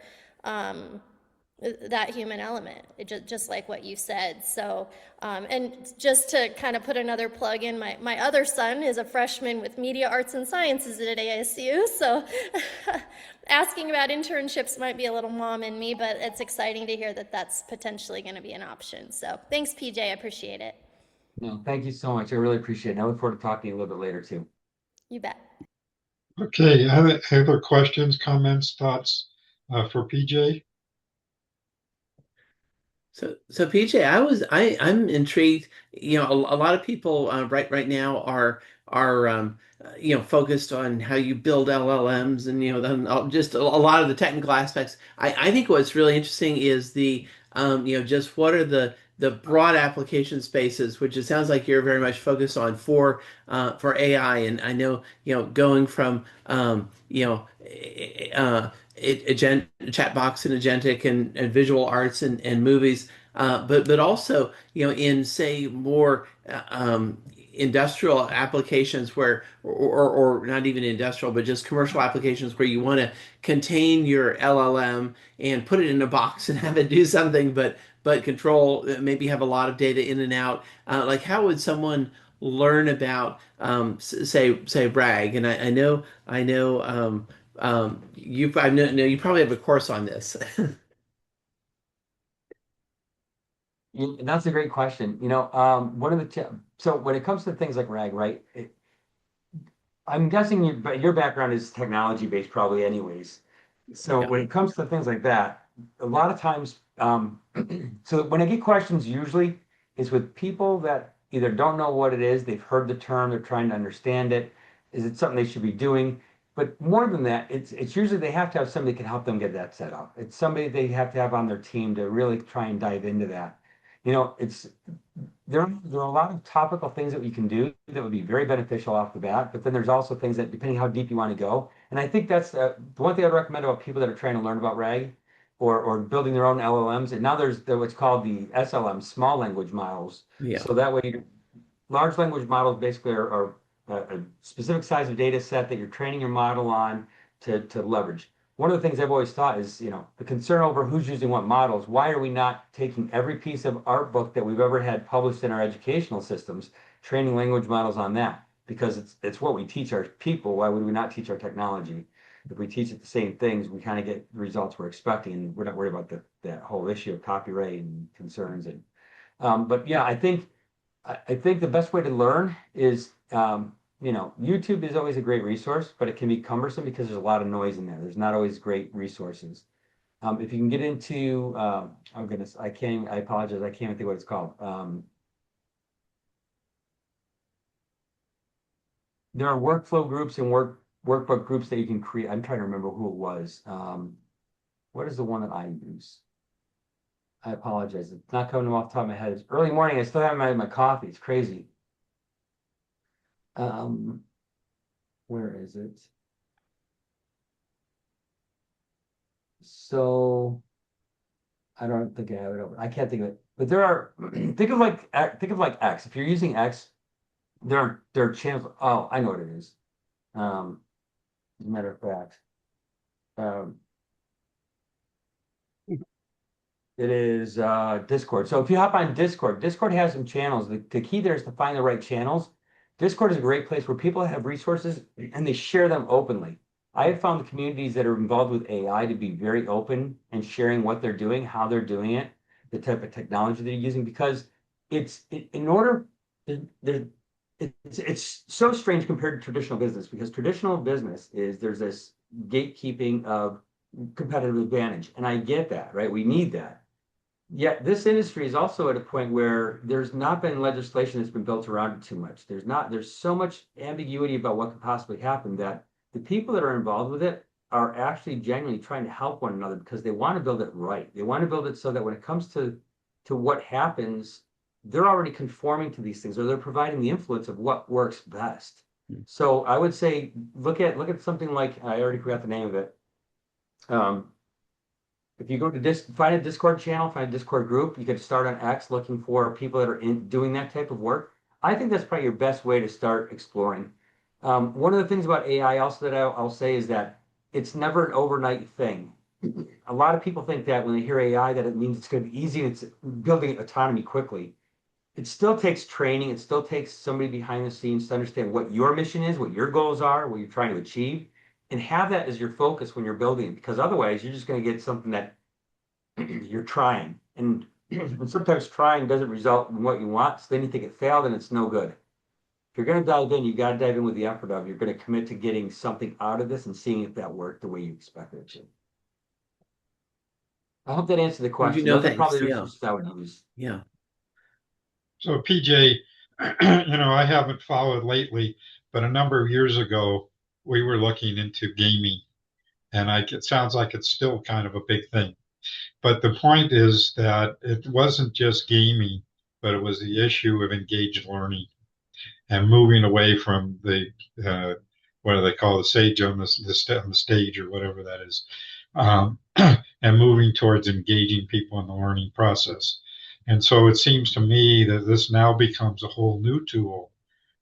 that human element, just like what you said. So, and just to kind of put another plug in, my other son is a freshman with media arts and sciences at ASU. So, asking about internships might be a little mom in me, but it's exciting to hear that that's potentially going to be an option. So, thanks, PJ. I appreciate it. No, thank you so much. I really appreciate it. I look forward to talking to you a little bit later too. You bet. Okay, other questions, comments, thoughts for PJ? So PJ, I'm intrigued. A lot of people right now are focused on how you build LLMs and then just a lot of the technical aspects. I think what's really interesting is the just what are the broad application spaces, which it sounds like you're very much focused on for AI. And I know going from chat box and agentic and visual arts and movies, but also in say more industrial applications where or not even industrial but just commercial applications where you want to contain your LLM and put it in a box and have it do something, but control maybe have a lot of data in and out. Like how would someone learn about say RAG? And I know I know you probably have a course on this. That's a great question. One of so when it comes to things like RAG, right? I'm guessing your background is technology based, probably, anyways. So Yeah. when it comes to things like that, a lot of times, so when I get questions, usually it's with people that either don't know what it is, they've heard the term, they're trying to understand it. Is it something they should be doing? But more than that, it's usually they have to have somebody that can help them get that set up. It's somebody they have to have on their team to really try and dive into that. It's there are a lot of topical things that we can do that would be very beneficial off the bat, but then there's also things that, depending how deep you want to go. And I think that's the one thing I'd recommend about people that are trying to learn about RAG or building their own LLMs. And now there's what's called the SLM, small language models. Yeah. So that way, large language models basically are a specific size of data set that you're training your model on to leverage. One of the things I've always thought is, the concern over who's using what models. Why are we not taking every piece of art book that we've ever had published in our educational systems, training language models on that? Because it's what we teach our people. Why would we not teach our technology? If we teach it the same things, we kind of get the results we're expecting, and we're not worried about that whole issue of copyright and concerns. But yeah, I think I think the best way to learn is, YouTube is always a great resource, but it can be cumbersome because there's a lot of noise in there. There's not always great resources. If you can get into, oh goodness, I apologize, I can't think what it's called. There are workflow groups and workbook groups that you can create. I'm trying to remember who it was. What is the one that I use? I apologize. It's not coming off the top of my head. It's early morning. I still haven't had my coffee. It's crazy. Um, where is it? So I don't think I have it over. I can't think of it. But there are think of like X. If you're using X, there are channels. Oh, I know what it is. As a matter of fact, um, it is Discord. So if you hop on Discord, Discord has some channels. The key there is to find the right channels. Discord is a great place where people have resources and they share them openly. I have found the communities that are involved with AI to be very open and sharing what they're doing, how they're doing it, the type of technology they're using, because in order there it's so strange compared to traditional business because traditional business is there's this gatekeeping of competitive advantage. And I get that, right? We need that. Yet this industry is also at a point where there's not been legislation that's been built around it too much. There's so much ambiguity about what could possibly happen that the people that are involved with it are actually genuinely trying to help one another because they want to build it right. They want to build it so that when it comes to what happens, they're already conforming to these things or they're providing the influence of what works best. So I would say look at something like I already forgot the name of it. Um, if you go to find a Discord channel, find a Discord group, you could start on X looking for people that are doing that type of work. I think that's probably your best way to start exploring. One of the things about AI also that I'll say is that it's never an overnight thing. A lot of people think that when they hear AI, that it means it's going to be easy and it's building autonomy quickly. It still takes training. It still takes somebody behind the scenes to understand what your mission is, what your goals are, what you're trying to achieve, and have that as your focus when you're building it. Because otherwise, you're just going to get something that you're trying. And sometimes trying doesn't result in what you want. So then you think it failed and it's no good. If you're going to dive in, you got to dive in with the effort of you're going to commit to getting something out of this and seeing if that worked the way you expected it to. I hope that answered the question. No, Those are thanks. probably the Yeah. resources I would use. Yeah. So PJ, I haven't followed lately, but a number of years ago, we were looking into gaming, and it sounds like it's still kind of a big thing. But the point is that it wasn't just gaming, but it was the issue of engaged learning and moving away from the uh, what do they call the sage on on the stage or whatever that is, um, and moving towards engaging people in the learning process. And so it seems to me that this now becomes a whole new tool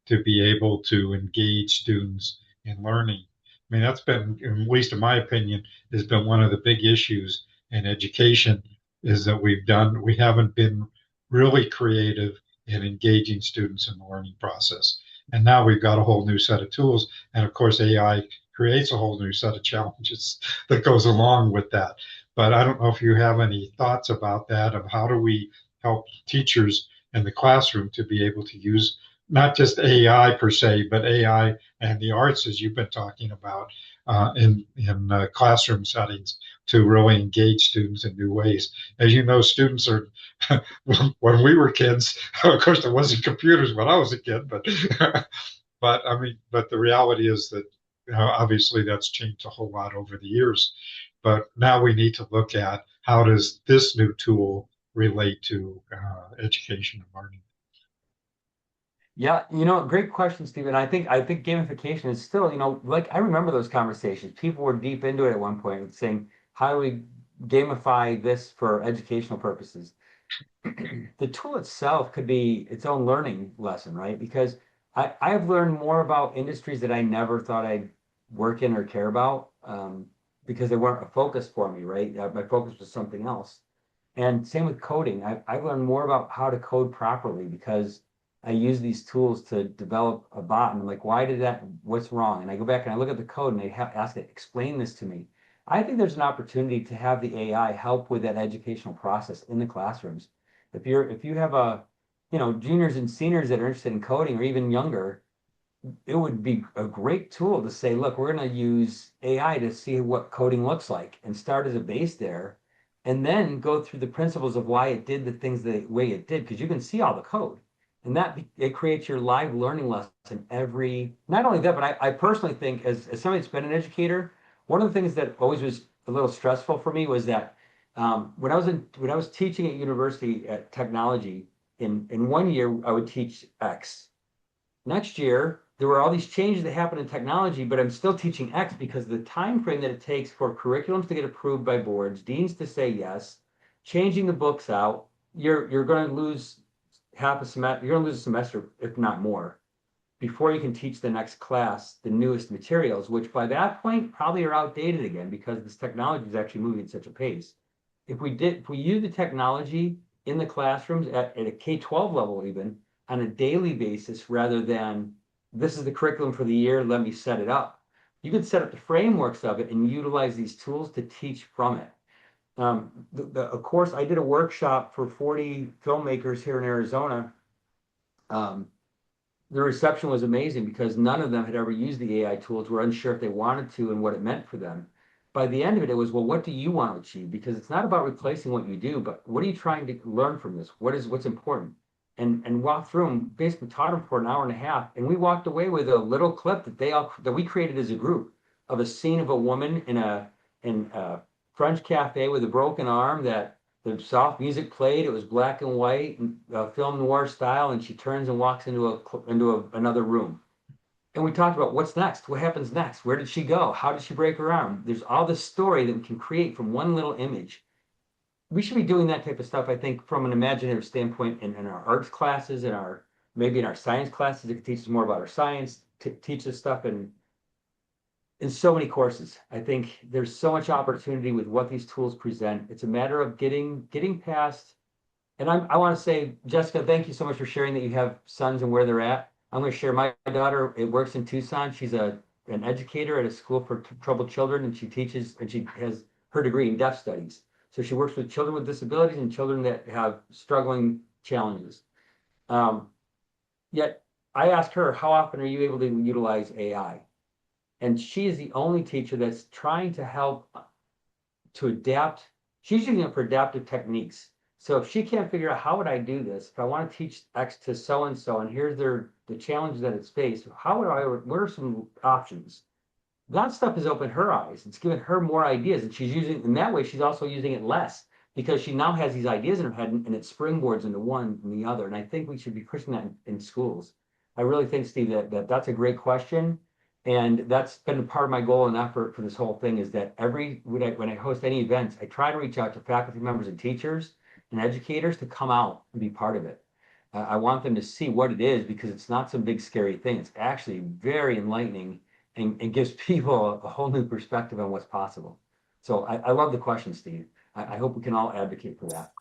to be able to engage students in learning. I mean, that's been, at least in my opinion, has been one of the big issues in education is that we haven't been really creative in engaging students in the learning process. And now we've got a whole new set of tools. And of course, AI creates a whole new set of challenges that goes along with that. But I don't know if you have any thoughts about that of how do we help teachers in the classroom to be able to use not just AI per se, but AI and the arts, as you've been talking about in classroom settings, to really engage students in new ways. As you know, students are when we were kids. Of course, there wasn't computers when I was a kid, but but the reality is that obviously that's changed a whole lot over the years. But now we need to look at how does this new tool relate to education and learning. Yeah, great question, Stephen. I think gamification is still, like I remember those conversations. People were deep into it at one point, saying, "How do we gamify this for educational purposes?" The tool itself could be its own learning lesson, right? Because I have learned more about industries that I never thought I'd work in or care about because they weren't a focus for me, right? My focus was something else. And same with coding. I've learned more about how to code properly because I use these tools to develop a bot. And I'm like, what's wrong? And I go back and I look at the code and ask it, explain this to me. I think there's an opportunity to have the AI help with that educational process in the classrooms. If you have juniors and seniors that are interested in coding or even younger, it would be a great tool to say, look, we're going to use AI to see what coding looks like and start as a base there, and then go through the principles of why it did the things the way it did, because you can see all the code. And that it creates your live learning lesson every, not only that, but I personally think as somebody that's been an educator, one of the things that always was a little stressful for me was that when I was teaching at university at technology, in one year I would teach X. Next year, there were all these changes that happened in technology, but I'm still teaching X because of the time frame that it takes for curriculums to get approved by boards, deans to say yes, changing the books out. You're going to lose half a semester. You're going to lose a semester, if not more, before you can teach the next class the newest materials, which by that point probably are outdated again because this technology is actually moving at such a pace. If we use the technology in the classrooms at a K-12 level even on a daily basis rather than this is the curriculum for the year, let me set it up. You can set up the frameworks of it and utilize these tools to teach from it. Of course, I did a workshop for 40 filmmakers here in Arizona. Um, the reception was amazing because none of them had ever used the AI tools, were unsure if they wanted to and what it meant for them. By the end of it, it was, well, what do you want to achieve? Because it's not about replacing what you do, but what are you trying to learn from this? What's important? And walked through and basically taught them for an hour and a half. And we walked away with a little clip that we created as a group of a scene of a woman in a French cafe with a broken arm that the soft music played. It was black and white, film noir style, and she turns and walks into another room. And we talked about what's next, what happens next, where did she go, how did she break her arm? There's all this story that we can create from one little image. We should be doing that type of stuff, I think, from an imaginative standpoint in our arts classes, maybe in our science classes. It could teach us more about our science, teach us stuff in so many courses. I think there's so much opportunity with what these tools present. It's a matter of getting past. And I want to say, Jessica, thank you so much for sharing that you have sons and where they're at. I'm going to share my daughter. It works in Tucson. She's an educator at a school for troubled children, and she teaches and she has her degree in deaf studies. So she works with children with disabilities and children that have struggling challenges. Um, Yet I asked her, how often are you able to utilize AI? And she is the only teacher that's trying to help to adapt. She's using it for adaptive techniques. So if she can't figure out how would I do this, if I want to teach X to so and so, and here's the challenge that it's faced, what are some options? That stuff has opened her eyes. It's given her more ideas, and she's using in that way. She's also using it less because she now has these ideas in her head, and it springboards into one and the other. And I think we should be pushing that in schools. I really think, Steve, that's a great question. And that's been part of my goal and effort for this whole thing is that when I host any events, I try to reach out to faculty members and teachers and educators to come out and be part of it. I want them to see what it is because it's not some big scary thing. It's actually very enlightening and gives people a whole new perspective on what's possible. So I love the question, Steve. I hope we can all advocate for that.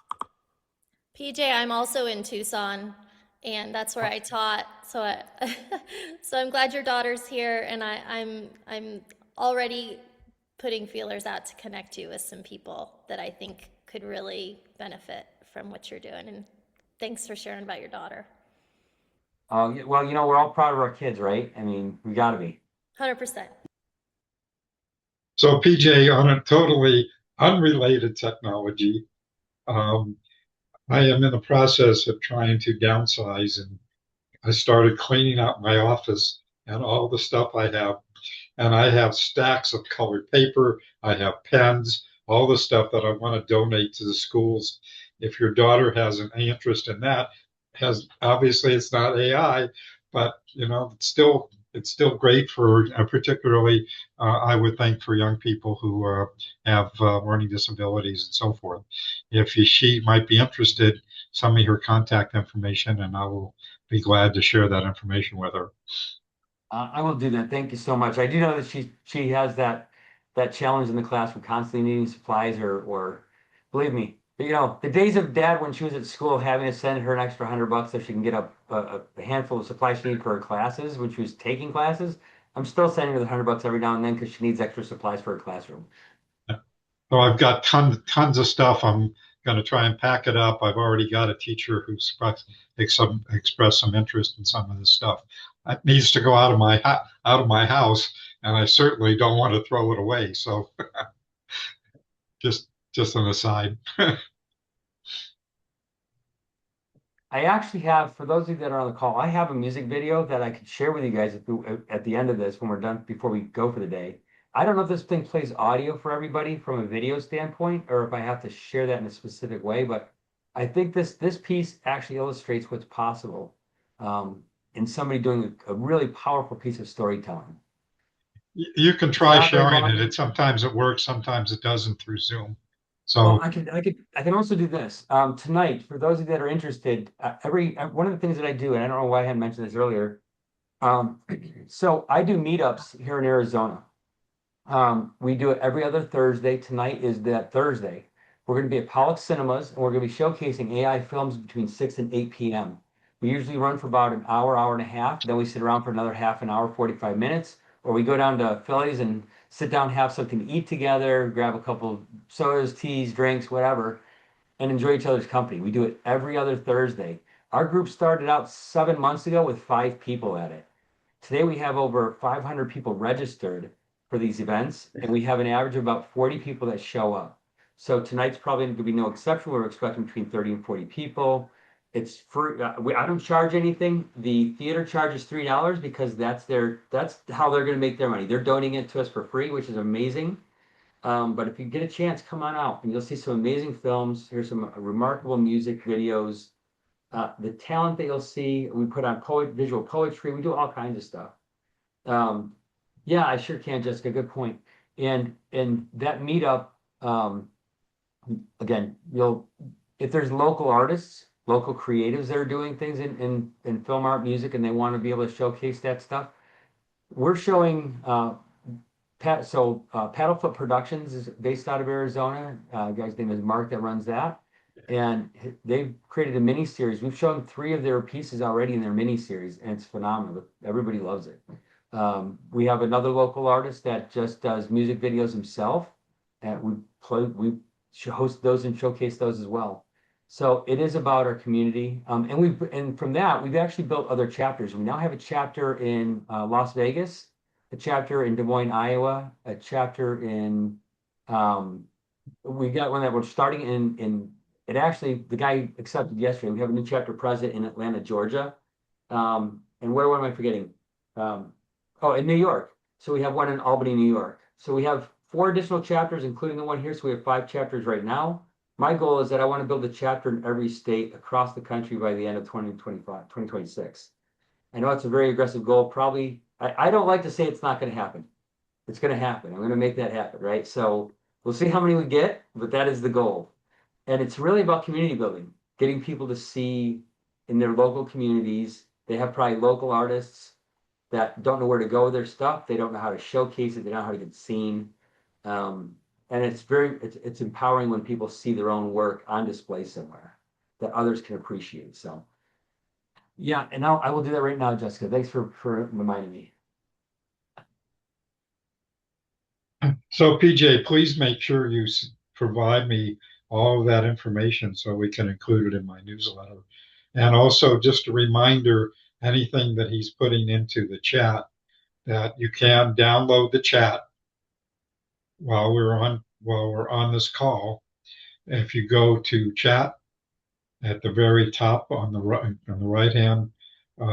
PJ, I'm also in Tucson, and that's where I taught. So I'm glad your daughter's here, and I'm already putting feelers out to connect you with some people that I think could really benefit from what you're doing. And thanks for sharing about your daughter. Well, we're all proud of our kids, right? I mean, we got to be. 100%. So, PJ, on a totally unrelated technology, um, I am in the process of trying to downsize, and I started cleaning out my office and all the stuff I have. And I have stacks of colored paper. I have pens, all the stuff that I want to donate to the schools. If your daughter has an interest in that, has obviously it's not AI, but it's still great for particularly I would think for young people who have learning disabilities and so forth. If she might be interested, send me her contact information, and I will be glad to share that information with her. I will do that. Thank you so much. I do know that she has that challenge in the classroom, constantly needing supplies or believe me, the days of dad when she was at school having to send her an extra $100 so she can get a handful of supplies she needed for her classes when she was taking classes. I'm still sending her the $100 every now and then because she needs extra supplies for her classroom. So I've got tons of stuff I'm going to try and pack it up. I've already got a teacher who's expressed some interest in some of this stuff. It needs to go out of my house, and I certainly don't want to throw it away. So just an aside. I actually have, for those of you that are on the call, I have a music video that I could share with you guys at the end of this when we're done, before we go for the day. I don't know if this thing plays audio for everybody from a video standpoint, or if I have to share that in a specific way, but I think this piece actually illustrates what's possible in somebody doing a really powerful piece of storytelling. You can It's try not very sharing long. it. Sometimes it works, sometimes it doesn't through Zoom. Well, So I can also do this tonight for those of you that are interested. One of the things that I do, and I don't know why I hadn't mentioned this earlier. So I do meetups here in Arizona. We do it every other Thursday. Tonight is that Thursday. We're going to be at Pollock Cinemas, and we're going to be showcasing AI films between 6 and 8 p.m. We usually run for about an hour, hour and a half. Then we sit around for another half an hour, 45 minutes, or we go down to Philly's and sit down, have something to eat together, grab a couple of sodas, teas, drinks, whatever, and enjoy each other's company. We do it every other Thursday. Our group started out 7 months ago with 5 people at it. Today we have over 500 people registered for these events, and we have an average of about 40 people that show up. So tonight's probably going to be no exception. We're expecting between 30 and 40 people. It's free. I don't charge anything. The theater charges $3 because that's how they're going to make their money. They're donating it to us for free, which is amazing. But if you get a chance, come on out and you'll see some amazing films. Here's some remarkable music videos. The talent that you'll see, we put on visual poetry, we do all kinds of stuff. Yeah, I sure can, Jessica. Good point. And that meetup, again, if there's local artists, local creatives that are doing things in film art, music, and they want to be able to showcase that stuff, we're showing Paddlefoot Productions is based out of Arizona. Guy's name is Mark that runs that. And they've created a mini series. We've shown 3 of their pieces already in their mini series, and it's phenomenal. Everybody loves it. We have another local artist that just does music videos himself, and we host those and showcase those as well. So it is about our community, and from that we've actually built other chapters. We now have a chapter in Las Vegas, a chapter in Des Moines, Iowa, a chapter in we got one that we're starting in it actually the guy accepted yesterday. We have a new chapter president in Atlanta, Georgia. And where am I forgetting? Oh, in New York. So we have one in Albany, New York. So we have 4 additional chapters, including the one here. So we have 5 chapters right now. My goal is that I want to build a chapter in every state across the country by the end of 2025, 2026. I know it's a very aggressive goal. Probably, I don't like to say it's not going to happen. It's going to happen. I'm going to make that happen, right? So we'll see how many we get, but that is the goal. And it's really about community building, getting people to see in their local communities. They have probably local artists that don't know where to go with their stuff. They don't know how to showcase it. They don't know how to get seen. And it's empowering when people see their own work on display somewhere that others can appreciate. So yeah, and I will do that right now, Jessica. Thanks for reminding me. So PJ, please make sure you provide me all of that information so we can include it in my newsletter. And also just a reminder, anything that he's putting into the chat, that you can download the chat while we're on this call. If you go to chat at the very top on the right hand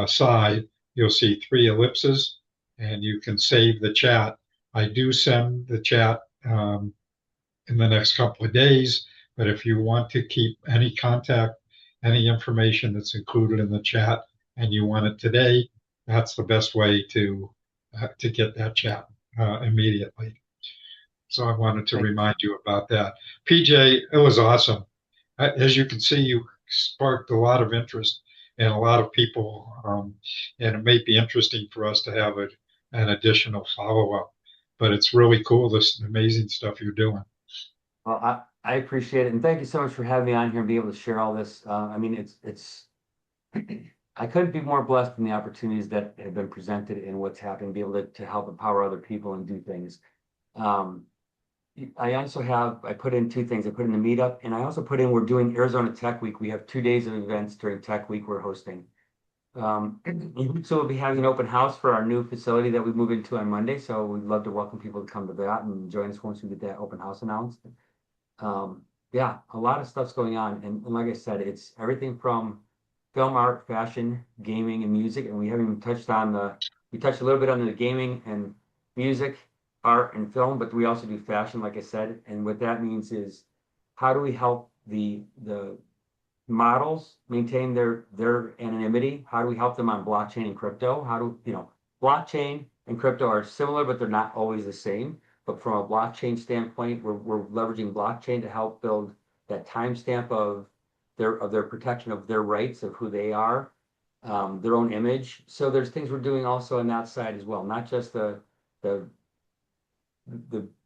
side, you'll see 3 ellipses, and you can save the chat. I do send the chat in the next couple of days, but if you want to keep any contact, any information that's included in the chat, and you want it today, that's the best way to get that chat immediately. So I wanted to remind you about that. PJ, it was awesome. As you can see, you sparked a lot of interest in a lot of people, and it may be interesting for us to have an additional follow-up. But it's really cool, this amazing stuff you're doing. Well, I appreciate it, and thank you so much for having me on here and be able to share all this. I mean, it's I couldn't be more blessed in the opportunities that have been presented and what's happening, be able to help empower other people and do things. I also I put in two things. I put in the meetup, and I also put in, we're doing Arizona Tech Week. We have 2 days of events during Tech Week we're hosting. So we'll be having an open house for our new facility that we move into on Monday. So we'd love to welcome people to come to that and join us once we get that open house announced. Yeah, a lot of stuff's going on. And like I said, it's everything from film art, fashion, gaming, and music. And we haven't even touched on we touched a little bit on the gaming and music, art, and film, but we also do fashion, like I said. And what that means is, how do we help the models maintain their anonymity? How do we help them on blockchain and crypto? Blockchain and crypto are similar, but they're not always the same. But from a blockchain standpoint, we're leveraging blockchain to help build that timestamp of their protection of their rights, of who they are, their own image. So there's things we're doing also on that side as well, not just the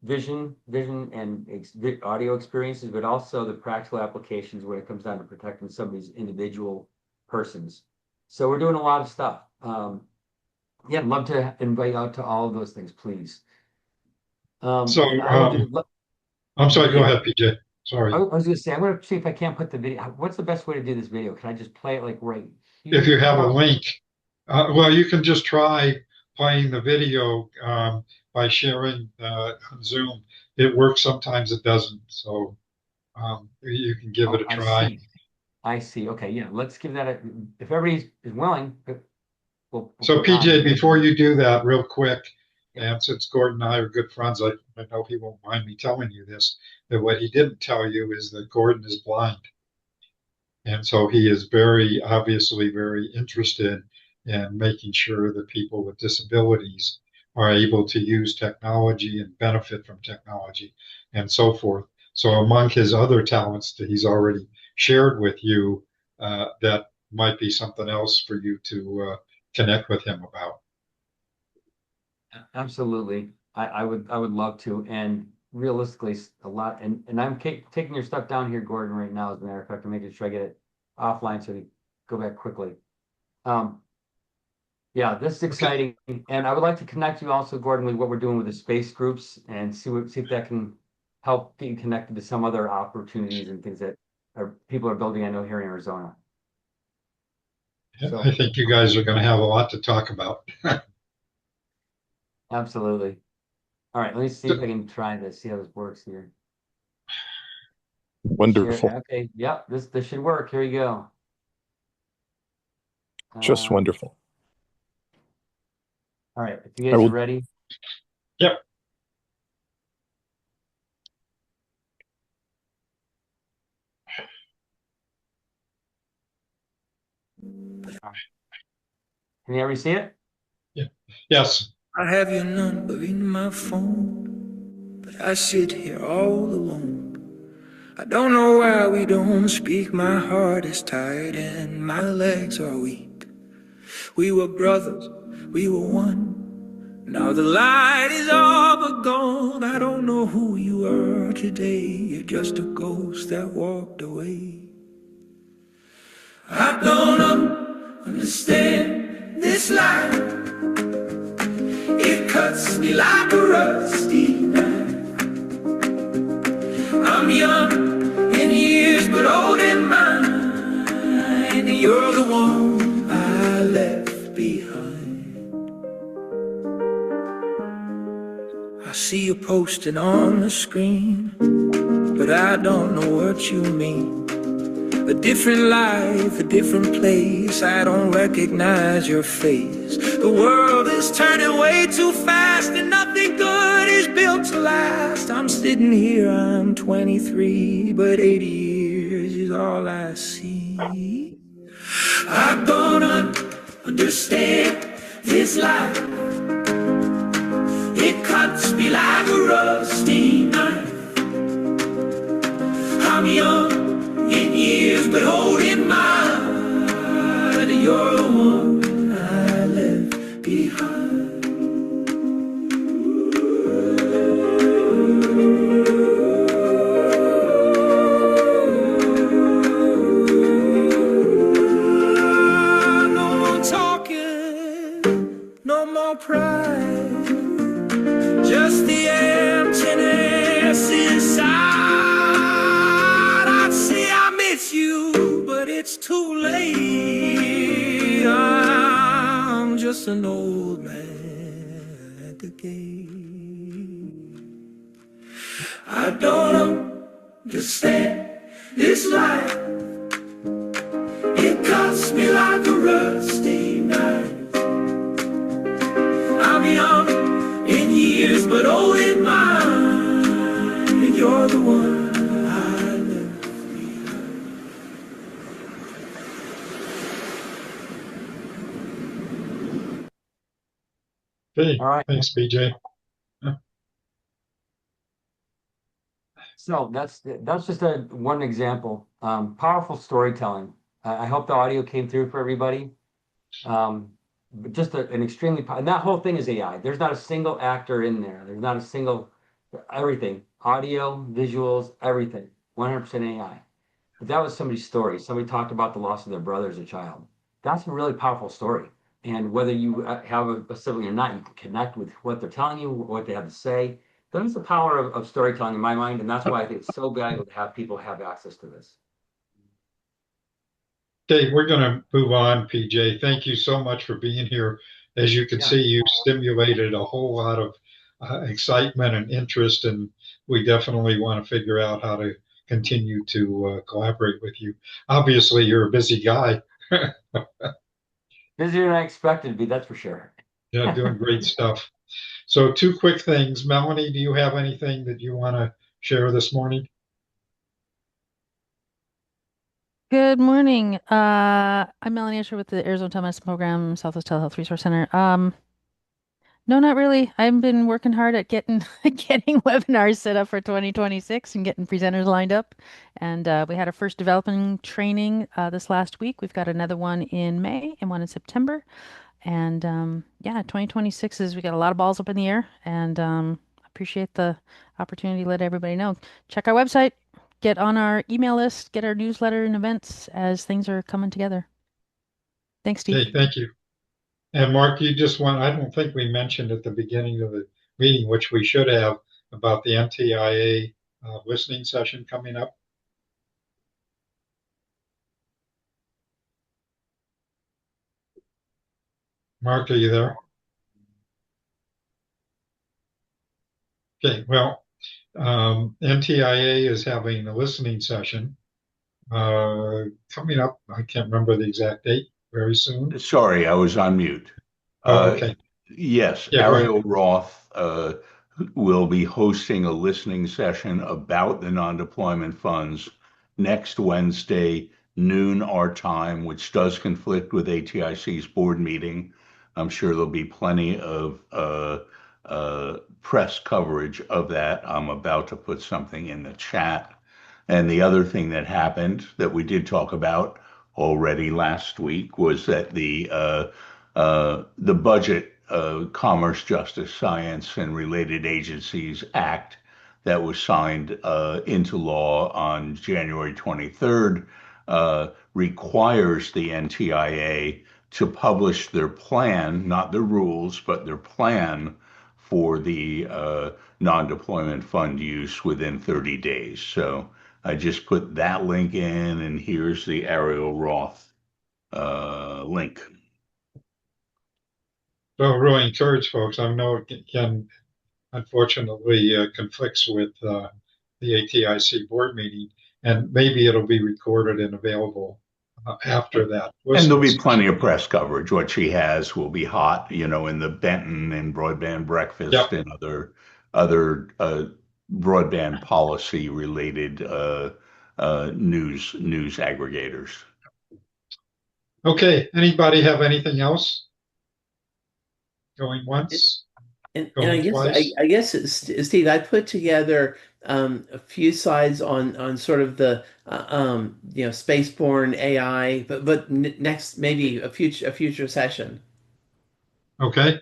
vision and audio experiences, but also the practical applications when it comes down to protecting some of these individual persons. So we're doing a lot of stuff. Yeah, I'd love to invite out to all of those things, please. So, And I will do. I'm sorry, go ahead, PJ. Sorry. I was going to say, I'm going to see if I can't put the video. What's the best way to do this video? Can I just play it like right here? If you have a link, well, you can just try playing the video by sharing on Zoom. It works, sometimes it doesn't. So you can give it a try. I see. Okay, yeah, let's give that if everybody is willing. We'll So PJ, before you do that, real quick, and since Gordon and I are good friends, I know he won't mind me telling you this, that what he didn't tell you is that Gordon is blind. And so he is obviously very interested in making sure that people with disabilities are able to use technology and benefit from technology and so forth. So among his other talents that he's already shared with you, that might be something else for you to connect with him about. Absolutely. I would love to. And realistically, a lot. And I'm taking your stuff down here, Gordon, right now, as a matter of fact, I'm making sure I get it offline so we go back quickly. Yeah, this is exciting. Okay. And I would like to connect you also, Gordon, with what we're doing with the space groups and see if that can help get you connected to some other opportunities and things that people are building, I know, here in Arizona. So, I think you guys are going to have a lot to talk about. Absolutely. All right, let me see if I can try this, see how this works here. Wonderful. Share, okay, yep, this should work. Here we go. Just wonderful. All right, if you guys are ready. Yep. Can you ever see it? Yeah. Yes. I have your number in my phone, but I sit here all alone. I don't know why we don't speak. My heart is tired and my legs are weak. We were brothers, we were one. Now the light is all but gone. I don't know who you are today. You're just a ghost that walked away. I don't understand this life. It cuts me like a rusty knife. I'm young in years but old in mind. You're the one I left behind. I see you posted on the screen, but I don't know what you mean. A different life, a different place. I don't recognize your face. The world is turning way too fast, and nothing good is built to last. I'm sitting here, I'm 23, but 80 years is all I see. I don't understand this life. It cuts me like a rusty knife. I'm young in years, but old in mind. You're the one I left behind. No more talking, no more pride, just the emptiness me. I'm just an old man at the gate. I don't understand this life. It cuts me like a rusty knife. I'm young in years, but old in mind. And you're the one I left behind. Okay, All right. thanks, BJ. So that's just one example. Powerful storytelling. I hope the audio came through for everybody. But just an extremely, and that whole thing is AI. There's not a single actor in there. There's not a single, everything, audio, visuals, everything, 100% AI. But that was somebody's story. Somebody talked about the loss of their brother as a child. That's a really powerful story. And whether you have a sibling or not, you can connect with what they're telling you, what they have to say. That's the power of storytelling in my mind. And that's why I think it's so valuable to have people have access to this. Okay, we're going to move on, PJ. Thank you so much for being here. As you can Yeah. see, you stimulated a whole lot of excitement and interest, and we definitely want to figure out how to continue to collaborate with you. Obviously, you're a busy guy. Busier than I expected to be, that's for sure. Yeah, doing great stuff. So, two quick things. Melanie, do you have anything that you want to share this morning? Good morning. I'm Melanie Escher with the Arizona Telemedicine Program, Southwest Telehealth Resource Center. No, not really. I've been working hard at getting getting webinars set up for 2026 and getting presenters lined up. And we had our first developing training this last week. We've got another one in May and one in September. And yeah, 2026 is we got a lot of balls up in the air, and appreciate the opportunity to let everybody know. Check our website, get on our email list, get our newsletter and events as things are coming together. Thanks, Steve. Okay, thank you. And Mark, you just want, I don't think we mentioned at the beginning of the meeting, which we should have, about the NTIA listening session coming up. Mark, are you there? Okay, well, NTIA is having a listening session coming up. I can't remember the exact date, very soon. Sorry, I was on mute. Oh, okay. Yes, Yeah, go ahead. Ariel Roth will be hosting a listening session about the non-deployment funds next Wednesday, noon our time, which does conflict with ATIC's board meeting. I'm sure there'll be plenty of press coverage of that. I'm about to put something in the chat. And the other thing that happened that we did talk about already last week was that the Budget, Commerce, Justice, Science, and Related Agencies Act that was signed into law on January 23rd requires the NTIA to publish their plan, not the rules, but their plan for the non-deployment fund use within 30 days. So I just put that link in, and here's the Ariel Roth link. So really encourage folks. I know it can unfortunately conflicts with the ATIC board meeting, and maybe it'll be recorded and available after that. And there'll be plenty of press coverage. What she has will be hot, in the Benton and Broadband Breakfast Yep. and other broadband policy related news aggregators. Okay. Anybody have anything else? Going once? And I Going guess twice? I guess Steve, I put together a few slides on sort of the spaceborne AI, but next maybe a future session. Okay.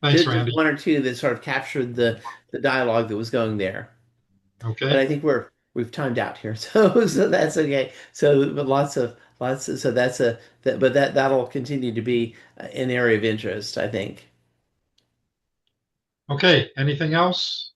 Thanks, Just Randy. one or two that sort of captured the dialogue that was going there. But Okay. I think we've timed out here, so that's okay. So but so that'll continue to be an area of interest, I think. Okay. Anything else?